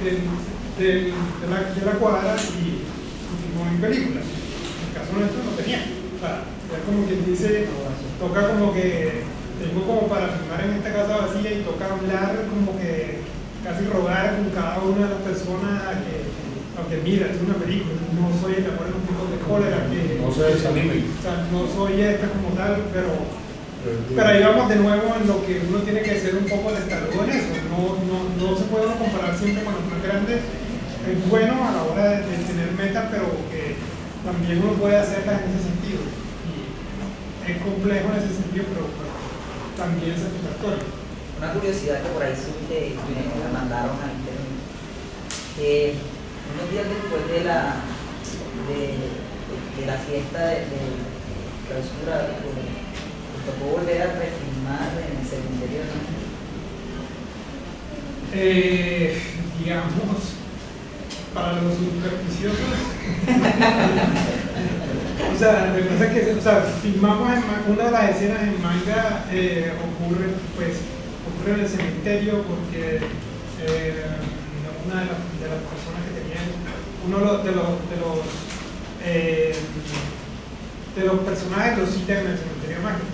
la cuadra y filmo mi película. En el caso nuestro no tenía. O sea, es como quien dice, toca como que tengo como para filmar en esta casa vacía y toca hablar como que casi rogar con cada una de las personas a que, aunque mira, es una película, no soy el Amor de los Tiempos de Cólera, que no se desanime. O sea, no soy esta como tal, pero ahí vamos de nuevo en lo que uno tiene que ser un poco destacado en eso. No se puede uno comparar siempre con los más grandes. Es bueno a la hora de tener metas, pero que también uno puede hacerlas en ese sentido. Y es complejo en ese sentido, pero también satisfactorio. Una curiosidad que por ahí sí me mandaron a internet. Unos días después de la fiesta de clausura, ¿nos tocó volver a refilmar en el cementerio? Digamos, para los supersticiosos. O sea, lo que pasa es que filmamos una de las escenas en manga, ocurre en el cementerio porque una de las personas que tenían, uno de los personajes lo citan en el cementerio mágico.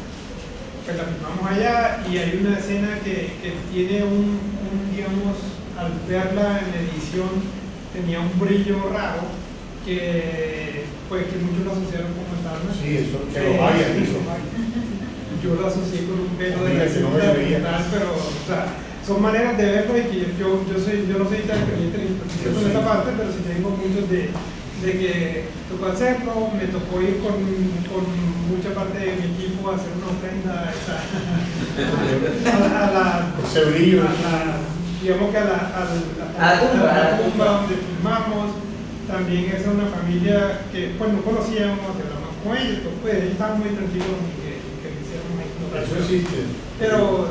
Pues la filmamos allá y hay una escena que tiene digamos, al verla en edición, tenía un brillo raro que muchos lo asociaron con fantasmas. Sí, eso que lo vaya hizo. Yo lo asocié con un velo de la tal, pero o sea, son maneras de verlo y que yo no soy tan creyente en esa parte, pero sí tengo muchos de que tocó hacerlo, me tocó ir con mucha parte de mi equipo a hacer una ofrenda ese brillo. Digamos que a la tumba donde filmamos. También es una familia que pues no conocíamos, que hablamos con ellos, pues ellos estaban muy tranquilos en que lo hiciéramos ahí. Eso existe. Pero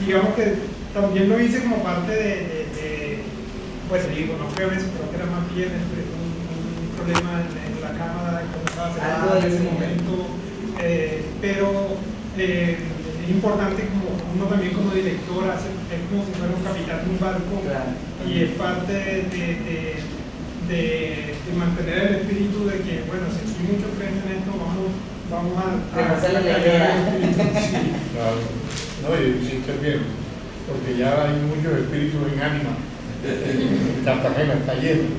digamos que también lo hice como parte pues digo, no creo eso, creo que era más bien un problema en la cámara cuando estaba cerrada en ese momento, pero es importante como uno también como director es como si fuera un capitán de un barco, claro. Y es parte de mantener el espíritu de que, bueno, si hay mucho creen en esto, vamos a hacerle la idea. Sí, claro. No, y hiciste bien, porque ya hay muchos espíritus en ánima. Cartagena está lleno.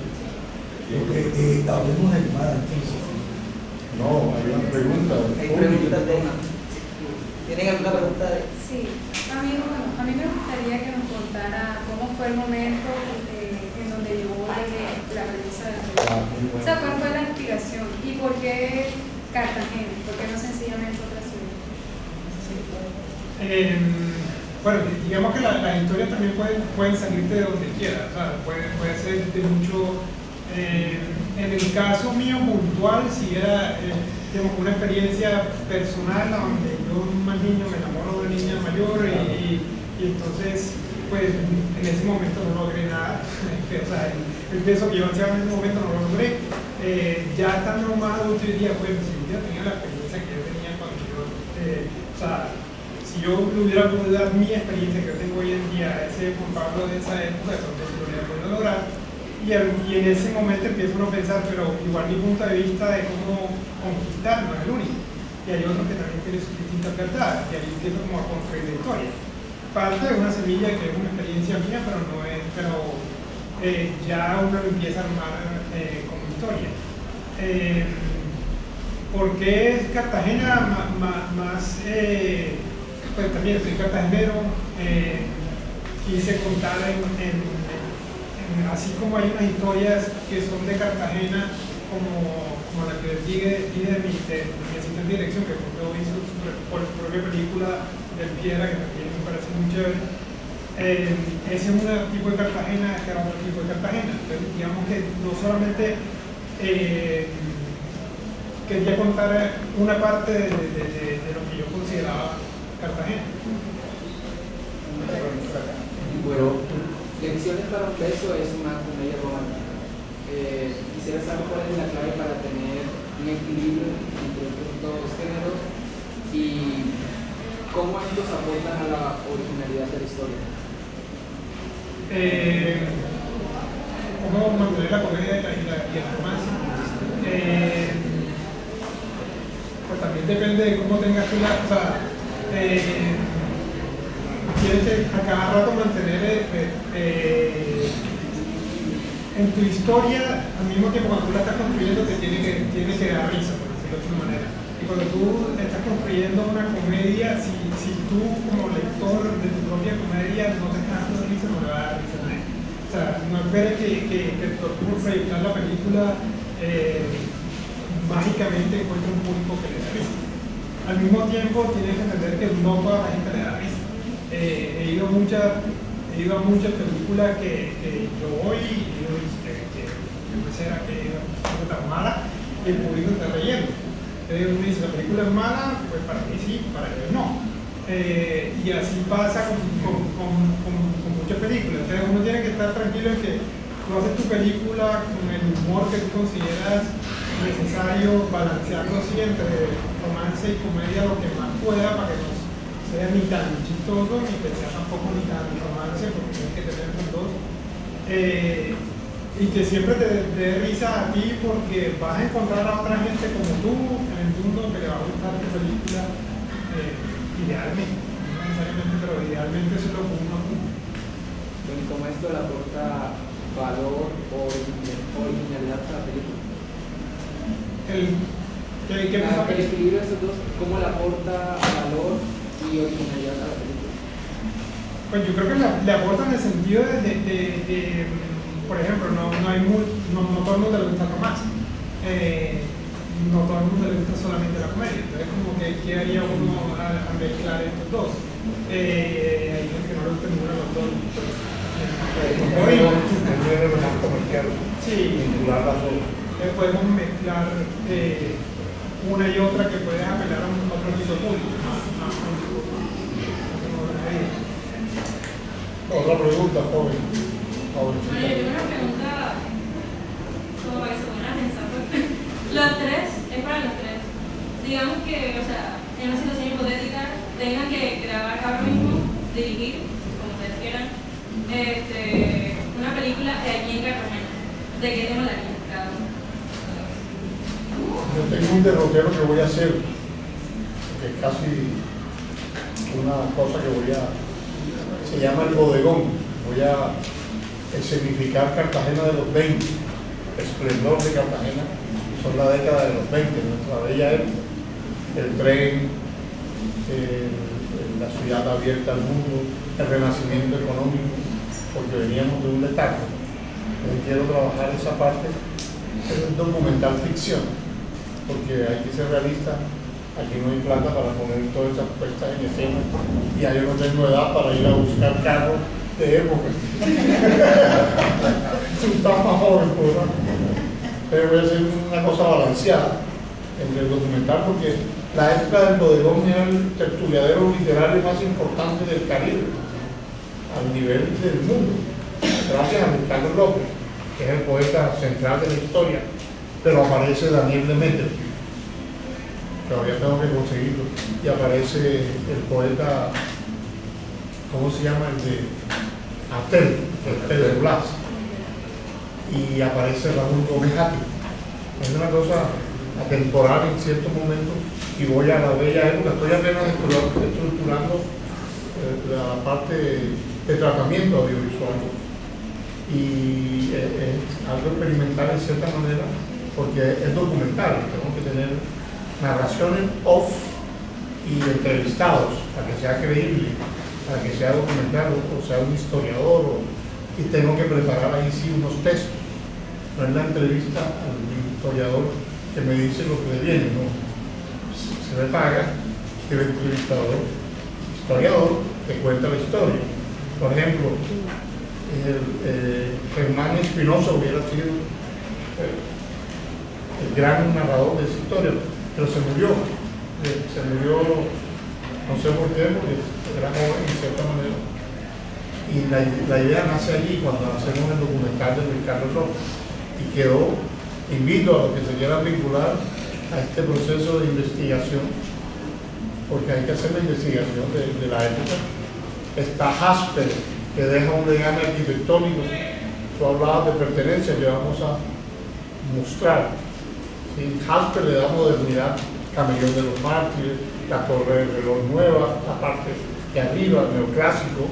Hablemos del mar entonces. No, hay una pregunta. Hay preguntas ¿Tienen alguna pregunta? Sí, a mí me gustaría que nos contara cómo fue el momento en donde llegó la premisa de la película. O sea, cuál fue la inspiración y por qué Cartagena, por qué no sencillamente otra ciudad. Bueno, digamos que las historias también pueden salirte de donde quieras, o sea, puede ser de mucho En el caso mío puntual, sí era digamos, una experiencia personal donde yo más niño me enamoro de una niña mayor y entonces pues en ese momento no logré nada. O sea, el peso que yo ansiaba en ese momento no lo logré. Ya estando más adulto hoy día, pues si yo tenía la experiencia que yo tenía cuando yo, o sea, si yo le hubiera podido dar mi experiencia que yo tengo hoy en día a ese Juan Pablo de esa época, entonces lo hubiera podido lograr. Y en ese momento empiezo uno a pensar, pero igual mi punto de vista de cómo conquistar no es el único. Y hay otros que también tienen sus distintas verdades, y ahí empiezo como a construir la historia. Parte de una semilla que es una experiencia mía, pero no es, ya uno lo empieza a armar como historia. ¿Por qué es Cartagena más pues también soy cartagenero, quise contar así como hay unas historias que son de Cartagena, como la que les dije de mi asistente de dirección, que hizo por su propia película del Piedra, que también me parece muy chévere. Ese es un tipo de Cartagena, este era otro tipo de Cartagena. Entonces, digamos que no solamente quería contar una parte de lo que yo consideraba Cartagena. Bueno, Lecciones para un beso es una comedia romántica. Quisiera saber cuál es la clave para tener un equilibrio entre estos dos géneros y cómo estos aportan a la originalidad de la historia. ¿Cómo mantener la comedia y el romance? Pues también depende de cómo tengas tú la... O sea, tienes que a cada rato mantener en tu historia, al mismo tiempo cuando tú la estás construyendo, te tiene que dar risa, por decirlo de otra manera. Y cuando tú estás construyendo una comedia, si tú como lector de tu propia comedia no te estás dando risa, no le va a dar risa a nadie. O sea, no esperes que por proyectar la película mágicamente encuentre un público que le da risa. Al mismo tiempo tienes que entender que no toda la gente le da risa. He ido a muchas películas que yo voy y digo que será que es tan mala y el público está riendo. Uno dice, la película es mala, pues para mí sí, para ellos no. Y así pasa con muchas películas. Entonces uno tiene que estar tranquilo en que tú haces tu película con el humor que tú consideras necesario, balancearlo así entre romance y comedia lo que más pueda para que no sea ni tan chistoso ni que sea tampoco ni tan romance, porque tienes que tener los dos. Y que siempre te dé risa a ti porque vas a encontrar a otra gente como tú en el mundo que le va a gustar tu película, idealmente, no necesariamente, pero idealmente eso es lo que uno ocupa. Bueno, ¿y cómo esto le aporta valor o originalidad a la película? El equilibrio de estos dos, ¿cómo le aporta valor y originalidad a la película? Pues yo creo que le aporta en el sentido de por ejemplo, no todo el mundo le gusta el romance, no todo el mundo le gusta solamente la comedia, entonces como que ¿qué haría uno a mezclar estos dos? Hay gente que no le gusta ninguno de los dos. Sí, podemos mezclar una y otra que puede apelar a otro tipo de público. Otra pregunta, joven. Bueno, yo tengo una pregunta como para que se pongan a pensar. Los tres, es para los tres. Digamos que, o sea, en una situación hipotética, tengan que grabar ahora mismo, dirigir, como ustedes quieran, una película de aquí en Cartagena. ¿De qué tema la harían cada uno? Yo tengo un derrotero que voy a hacer, que es casi una cosa que se llama El Bodegón. Voy a escenificar Cartagena de los 20, esplendor de Cartagena, son la década de los 20, nuestra bella época, el tren, la ciudad abierta al mundo, el renacimiento económico, porque veníamos de un letargo. Entonces quiero trabajar esa parte, es un documental ficción, porque hay que ser realista, aquí no hay plata para poner todas esas puestas en escena, y ya yo no tengo edad para ir a buscar carros de época. Tú estás más joven, ¿verdad? pero voy a hacer una cosa balanceada entre el documental, porque la época del bodegón era el tertuliadero literario más importante del Caribe, al nivel del mundo, gracias a Luis Carlos López, que es el poeta central de la historia, pero aparece Daniel Demetrio, todavía tengo que conseguirlo, y aparece el poeta, ¿cómo se llama? El de Atel, el Pedro Blas, y aparece Raúl Gómez Hati. Es una cosa atemporal en cierto momento, y voy a la bella época, estoy apenas estructurando la parte de tratamiento audiovisual, y es algo experimental en cierta manera, porque es documental, tengo que tener narraciones off y entrevistados para que sea creíble, para que sea documental o sea un historiador, y tengo que preparar ahí sí unos textos. No es la entrevista al historiador que me dice lo que le viene, no. Se me paga que el historiador te cuenta la historia. Por ejemplo, Germán Espinosa hubiera sido el gran narrador de esa historia, pero se murió, no sé por qué, porque era joven en cierta manera, y la idea nace allí cuando hacemos el documental de Luis Carlos López, y quedó, invito a los que se quieran vincular a este proceso de investigación, porque hay que hacer la investigación de la época. Está Jasper, que deja un legado arquitectónico. Tú hablabas de pertenencia, que vamos a mostrar. ¿Sí? Jasper le da modernidad, Camellón de los Mártires, la Torre del Reloj Nueva, la parte de arriba, el neoclásico,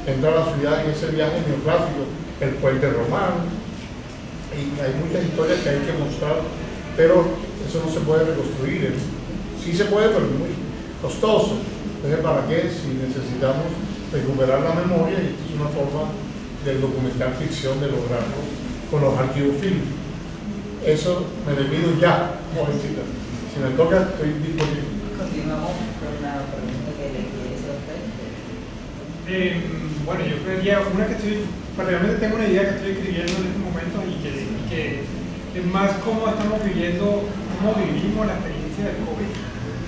entra a la ciudad en ese viaje neoclásico, el puente romano, y hay muchas historias que hay que mostrar, pero eso no se puede reconstruir. Sí se puede, pero es muy costoso. Entonces, ¿para qué? Si necesitamos recuperar la memoria, y esto es una forma del documental ficción de lograrlo con los archivos fílmicos. Eso me despido ya, jovencita. Si me toca, estoy disponible. Continuamos con la pregunta que le quiere hacer a usted. Bueno, yo creería una que realmente tengo una idea que estoy escribiendo en este momento, y que es más cómo estamos viviendo, cómo vivimos la experiencia del COVID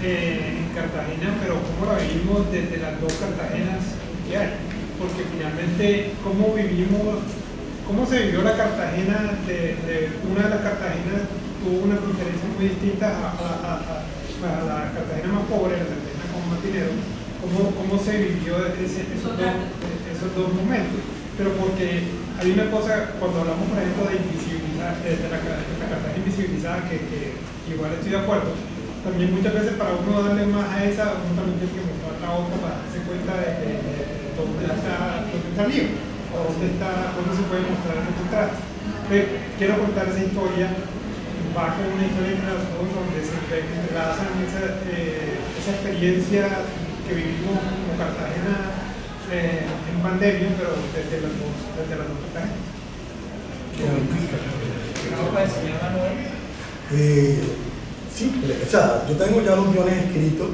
en Cartagena, pero cómo la vivimos desde las dos Cartagenas que hay, porque finalmente cómo se vivió la Cartagena una de las Cartagenas tuvo unas diferencias muy distintas a la Cartagena más pobre, la Cartagena con más dinero, cómo se vivió esos dos momentos. Pero porque hay una cosa, cuando hablamos por ejemplo de invisibilizar, de la Cartagena invisibilizada, que igual estoy de acuerdo, también muchas veces para uno darle más a esa, uno también tiene que mostrar la otra para darse cuenta de dónde está el lío, o dónde se puede mostrar el contraste. Quiero contar esa historia, va con una historia entre las dos, donde se entrelazan esa experiencia que vivimos como Cartagena en pandemia, pero desde las dos Cartagenas. ¿Cómo puede enseñar Manuel? Simple, o sea, yo tengo ya los guiones escritos,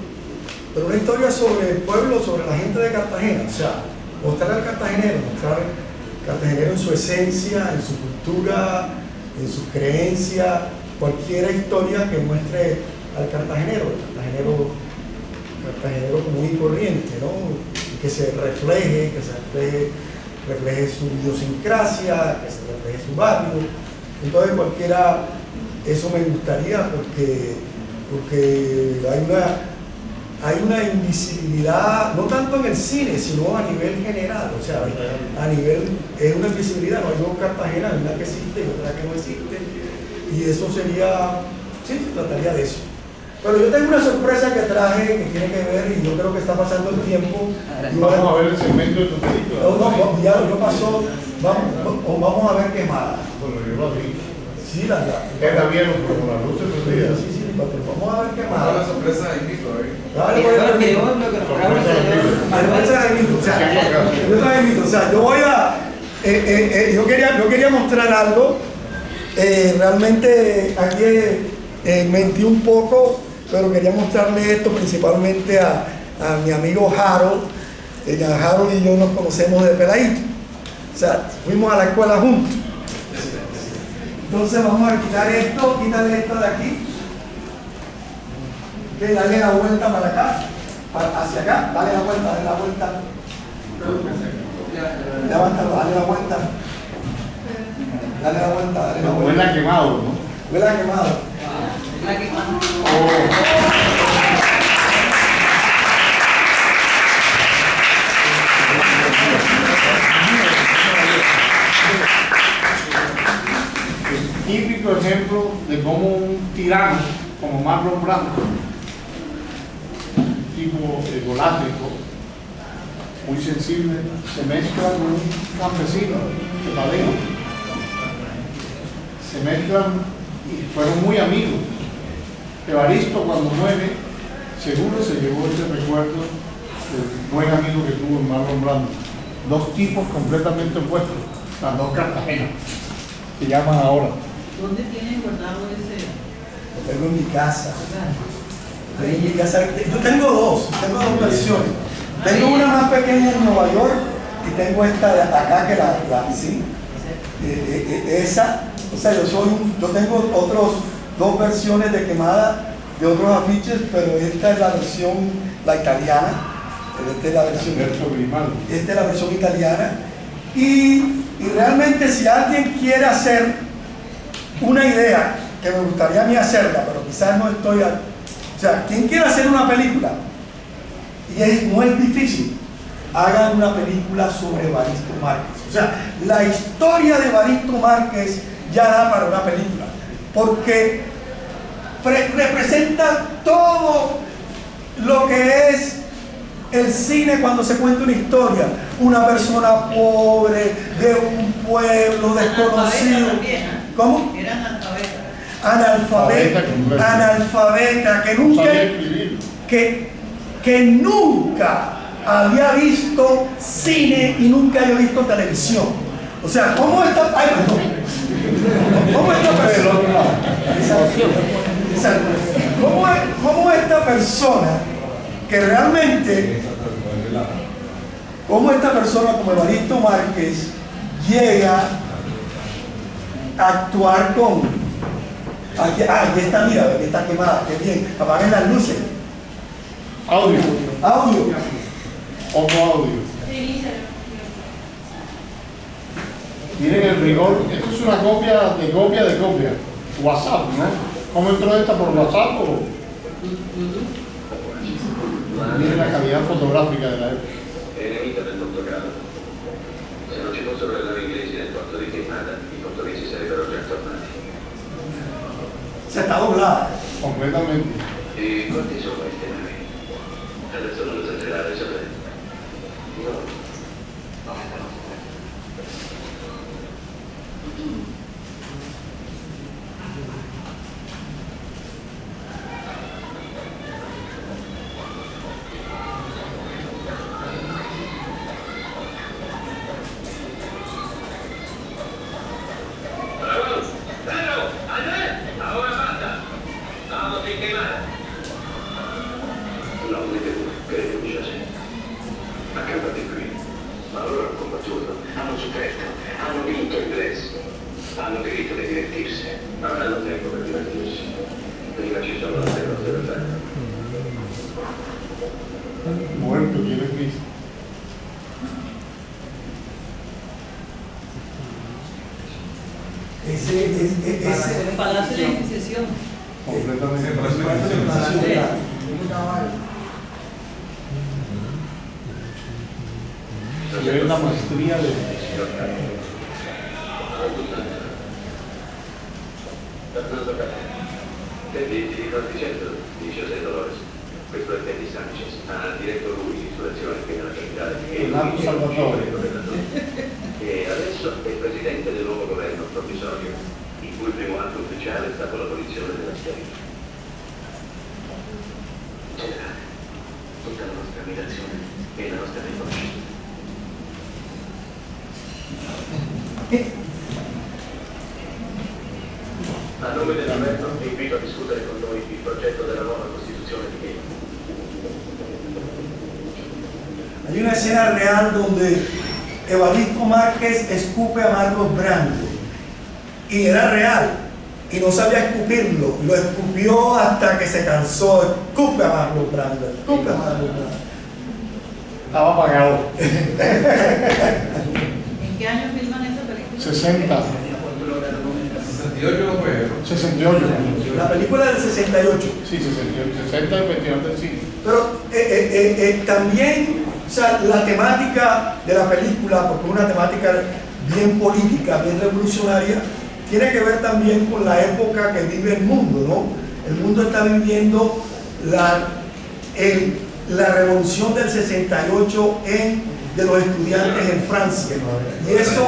pero una historia sobre el pueblo, sobre la gente de Cartagena, o sea, mostrar al cartagenero, mostrar al cartagenero en su esencia, en su cultura, en sus creencias, cualquier historia que muestre al cartagenero, el cartagenero común y corriente, ¿no? Que se refleje, refleje su idiosincrasia, que se refleje su barrio. Entonces eso me gustaría, porque hay una invisibilidad, no tanto en el cine, sino a nivel general, o sea, es una invisibilidad, no hay dos Cartagenas, una que existe y otra que no existe, y eso sería, sí, trataría de eso. Pero yo tengo una sorpresa que traje que tiene que ver, y yo creo que está pasando el tiempo. Vamos a ver el segmento de tu película. No, ya lo pasó, vamos a ver qué más. Bueno, yo lo vi. Sí, queda bien como la luz prendida. Sí, pero vamos a ver qué más. Ahora la sorpresa de Nico, Dale, o sea, yo voy a... yo quería mostrar algo. Realmente aquí mentí un poco, pero quería mostrarle esto principalmente a mi amigo Harold. Harold y yo nos conocemos de peladito. O sea, fuimos a la escuela juntos. Entonces vamos a quitar esto, quítale esto de aquí. Ok, dale la vuelta para acá, hacia acá, dale la vuelta. Levántalo, dale la vuelta. Dale la vuelta. Huele a quemado, ¿no? Huele a quemado. La que más. Típico ejemplo de cómo un tirano como Marlon Brando, tipo egolátrico, muy sensible, se mezcla con un campesino de Padeo. Se mezclan y fueron muy amigos. Evaristo, cuando muere, seguro se llevó ese recuerdo del buen amigo que tuvo en Marlon Brando. Dos tipos completamente opuestos, las dos Cartagenas, que llaman ahora. ¿Dónde tienen guardado ese? Lo tengo en mi casa. Yo tengo dos versiones. Tengo una más pequeña en Nueva York y tengo esta de acá que sí. Esa, o sea, yo tengo dos versiones de quemada de otros afiches, pero esta es la versión, la italiana. Esta es la versión italiana. Y realmente si alguien quiere hacer una idea, que me gustaría a mí hacerla, pero quizás no estoy... O sea, quien quiera hacer una película, y no es difícil, hagan una película sobre Evaristo Márquez. O sea, la historia de Evaristo Márquez ya da para una película, porque representa todo lo que es el cine cuando se cuenta una historia. Una persona pobre, de un pueblo desconocido. ¿Cómo? Eran analfabetas. Analfabeta, que nunca había visto cine y nunca había visto televisión. O sea, ¿cómo esta persona que realmente, cómo esta persona como Evaristo Márquez llega a actuar con... Aquí está, mira, que está quemada, qué bien, apaguen las luces. Audio. Poco audio. Miren el rigor, esto es una copia de copia. WhatsApp, ¿no? ¿Cómo entró esta por WhatsApp o...? Miren la calidad fotográfica de la época. È nemica del dottorato. Se non ci fossero le navi inglesi nel porto di Queimada, i portoghesi sarebbero già tornati. Se está doblada. Completamente. E quanti sono queste navi? Adesso non esagerare, sapete? No. Muerto, ¿quién es Cristo? Ese Palacio de la Inquisición. Completamente. Y es la maestría de... Ti ricordi dicendo di José Dolores? Questo è Teddy Sanchez, ha diretto lui su azione qui nella capitale e Marco Salvatore. E adesso è il presidente del nuovo governo provvisorio, il cui primo atto ufficiale è stato l'abolizione della schiavitù. Generale, tutta la nostra ammirazione e la nostra riconoscenza. A nome del governo vi invito a discutere con noi il progetto della nuova Costituzione di Kiev. Hay una escena real donde Evaristo Márquez escupe a Marlon Brando y era real y no sabía escupirlo, lo escupió hasta que se cansó. Escupe a Marlon Brando, escupe a Marlon Brando. Estaba apagado. ¿En qué año filman esa película? 60. 68 fue. 68. La película del 68. Sí, 68. 60 el Festival del Cine. Pero también, o sea, la temática de la película, porque es una temática bien política, bien revolucionaria, tiene que ver también con la época que vive el mundo, ¿no? El mundo está viviendo la revolución del 68 de los estudiantes en Francia. Y eso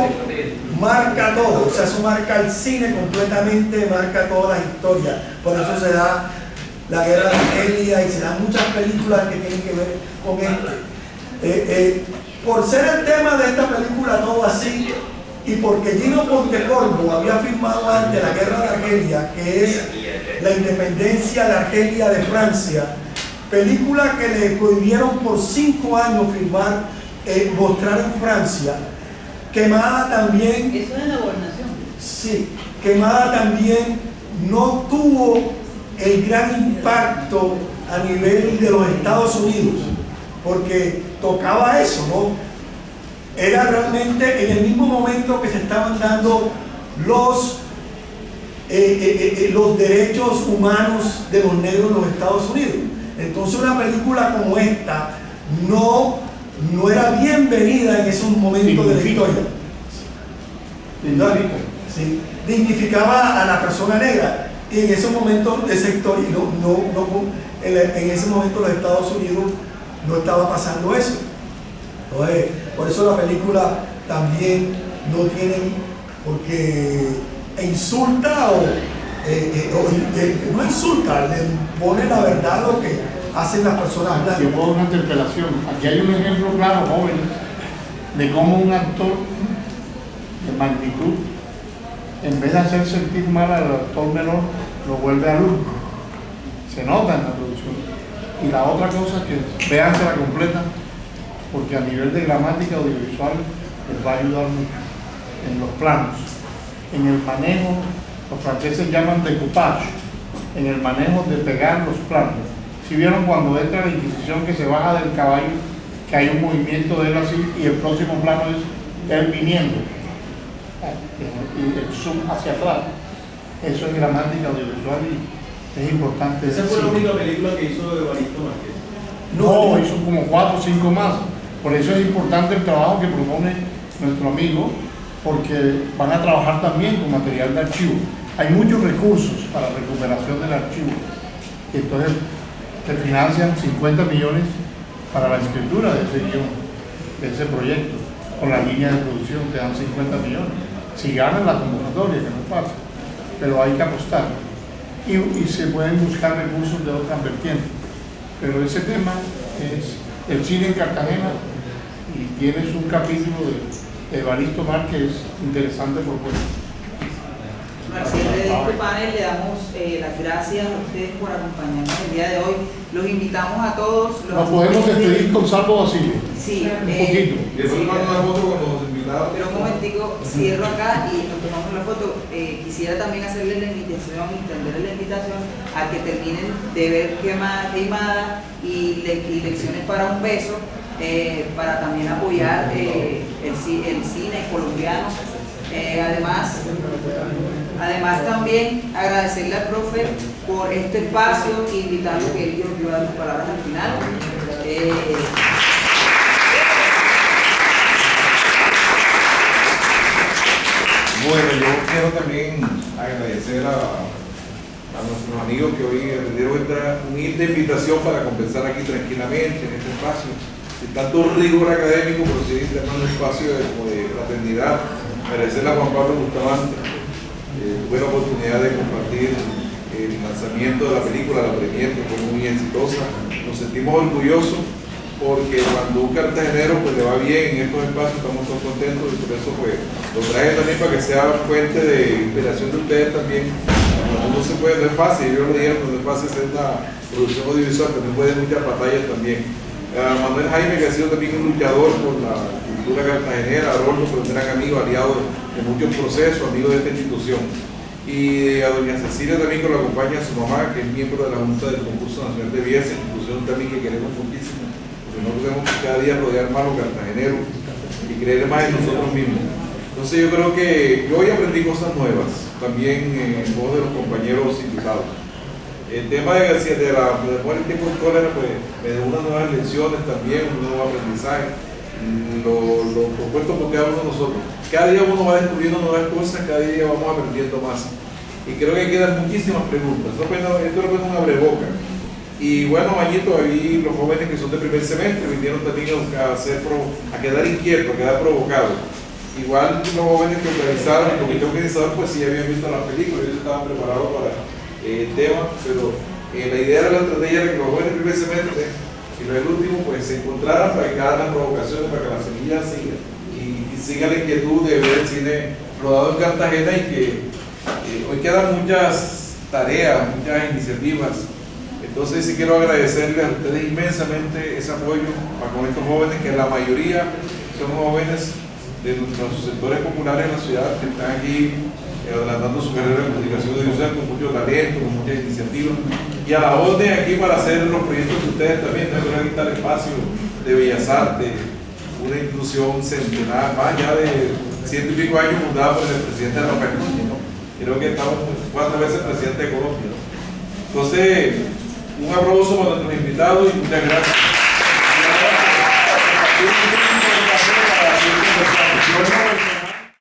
marca todo, o sea, eso marca el cine completamente, marca todas las historias. Por eso se da la guerra de Argelia y se dan muchas películas que tienen que ver con esto. Por ser el tema de esta película todo así, y porque Gino Pontecorvo había firmado antes la guerra de Argelia, que es la independencia de Argelia de Francia, película que le prohibieron por 5 años mostrar en Francia. Quemada también. Eso es la gobernación. Sí, Quemada también no tuvo el gran impacto a nivel de los Estados Unidos, porque tocaba eso, ¿no? Era realmente en el mismo momento que se estaban dando los derechos humanos de los negros en los Estados Unidos. Entonces una película como esta no era bienvenida en esos momentos de la historia. Sí, dignificaba a la persona negra, y en ese momento esa historia en ese momento los Estados Unidos no estaba pasando eso. Entonces, por eso la película también no tiene, porque insulta no insulta, le pone la verdad a lo que hacen las personas blancas. Yo puedo dar una interpelación. Aquí hay un ejemplo claro, joven, de cómo un actor de magnitud, en vez de hacer sentir mal al actor menor, lo vuelve alumno. Se nota en la producción. Y la otra cosa es que véanse la completa, porque a nivel de gramática audiovisual les va a ayudar mucho en los planos, en el manejo. Los franceses llaman decoupage, en el manejo de pegar los planos. Si vieron cuando entra la Inquisición que se baja del caballo, que hay un movimiento de él así y el próximo plano es él viniendo y el zoom hacia atrás. Eso es gramática audiovisual y es importante. ¿Esa fue la única película que hizo Evaristo Márquez? No, hizo como 4 o 5 más. Por eso es importante el trabajo que propone nuestro amigo, porque van a trabajar también con material de archivo. Hay muchos recursos para recuperación del archivo. Entonces, se financian 50 millones para la escritura de ese guión, de ese proyecto. Con la línea de producción te dan 50 millones. Si ganan la convocatoria, que no pasa, pero hay que apostar. Y se pueden buscar recursos de otras vertientes. Pero ese tema es el cine en Cartagena y tienes un capítulo de Evaristo Márquez interesante propuesta. Al cierre de este panel le damos las gracias a ustedes por acompañarnos el día de hoy. Los invitamos a todos. Nos podemos despedir con Salvo Basilio. Sí, un poquito. Y después mando una foto con los invitados. Pero un momentico, cierro acá y nos tomamos la foto. Quisiera también hacerles la invitación, extenderles la invitación a que terminen de ver Quemada y Lecciones para un Beso, para también apoyar el cine colombiano. Además también agradecerle al profe por este espacio e invitarlo que él dio a dar sus palabras al final. Bueno, yo quiero también agradecer a nuestros amigos que hoy atendieron esta humilde invitación para conversar aquí tranquilamente en este espacio. Sin tanto rigor académico, pero sí en un espacio de fraternidad. Agradecerle a Juan Pablo Bustamante. Tuve la oportunidad de compartir el lanzamiento de la película, la premier, que fue muy exitosa. Nos sentimos orgullosos porque cuando un cartagenero pues, le va bien en estos espacios, estamos todos contentos y por eso pues, lo traje también para que sea fuente de inspiración de ustedes también. No se puede, no es fácil, yo lo dije, no es fácil hacer la producción audiovisual, también puede muchas batallas también. a Manuel Jaime, que ha sido también un luchador por la cultura cartagenera, a Roldo, por un gran amigo, aliado de muchos procesos, amigo de esta institución. Y a doña Cecilia también, que lo acompaña a su mamá, que es miembro de la Junta del Concurso Nacional de Belleza, institución también que queremos muchísimo, porque no tenemos que cada día rodear más a los cartageneros y creer más en nosotros mismos. Entonces yo creo que yo hoy aprendí cosas nuevas, también en voz de los compañeros invitados. El tema de la muerte en tiempo de cólera, pues me dio unas nuevas lecciones también, un nuevo aprendizaje, lo propuesto por cada uno de nosotros. Cada día uno va descubriendo nuevas cosas, cada día vamos aprendiendo más. Y creo que quedan muchísimas preguntas. Esto es un abreboca. Y bueno, Mañito, ahí los jóvenes que son de primer semestre vinieron también a quedar inquietos, a quedar provocados. Igual los jóvenes que organizaron, el comité organizador, pues sí habían visto las películas, ellos estaban preparados para el tema, pero la idea de la estrategia era que los jóvenes del primer semestre, si no el último, pues se encontraran para que hagan las provocaciones, para que la semilla siga y siga la inquietud de ver el cine rodado en Cartagena, y que hoy quedan muchas tareas, muchas iniciativas. Entonces sí quiero agradecerles a ustedes inmensamente ese apoyo con estos jóvenes, que la mayoría son jóvenes de nuestros sectores populares en la ciudad, que están aquí adelantando su carrera de comunicación audiovisual con mucho talento, con muchas iniciativas, y a la orden aquí para hacer los proyectos de ustedes también. Tengo que quitar el espacio de Bellas Artes, una institución centenar, más ya de 100 y pico años, fundada por el presidente de Rafael Núñez, ¿no? Creo que estamos 4 veces presidente de Colombia, ¿no? Entonces, un aplauso para nuestros invitados y muchas gracias.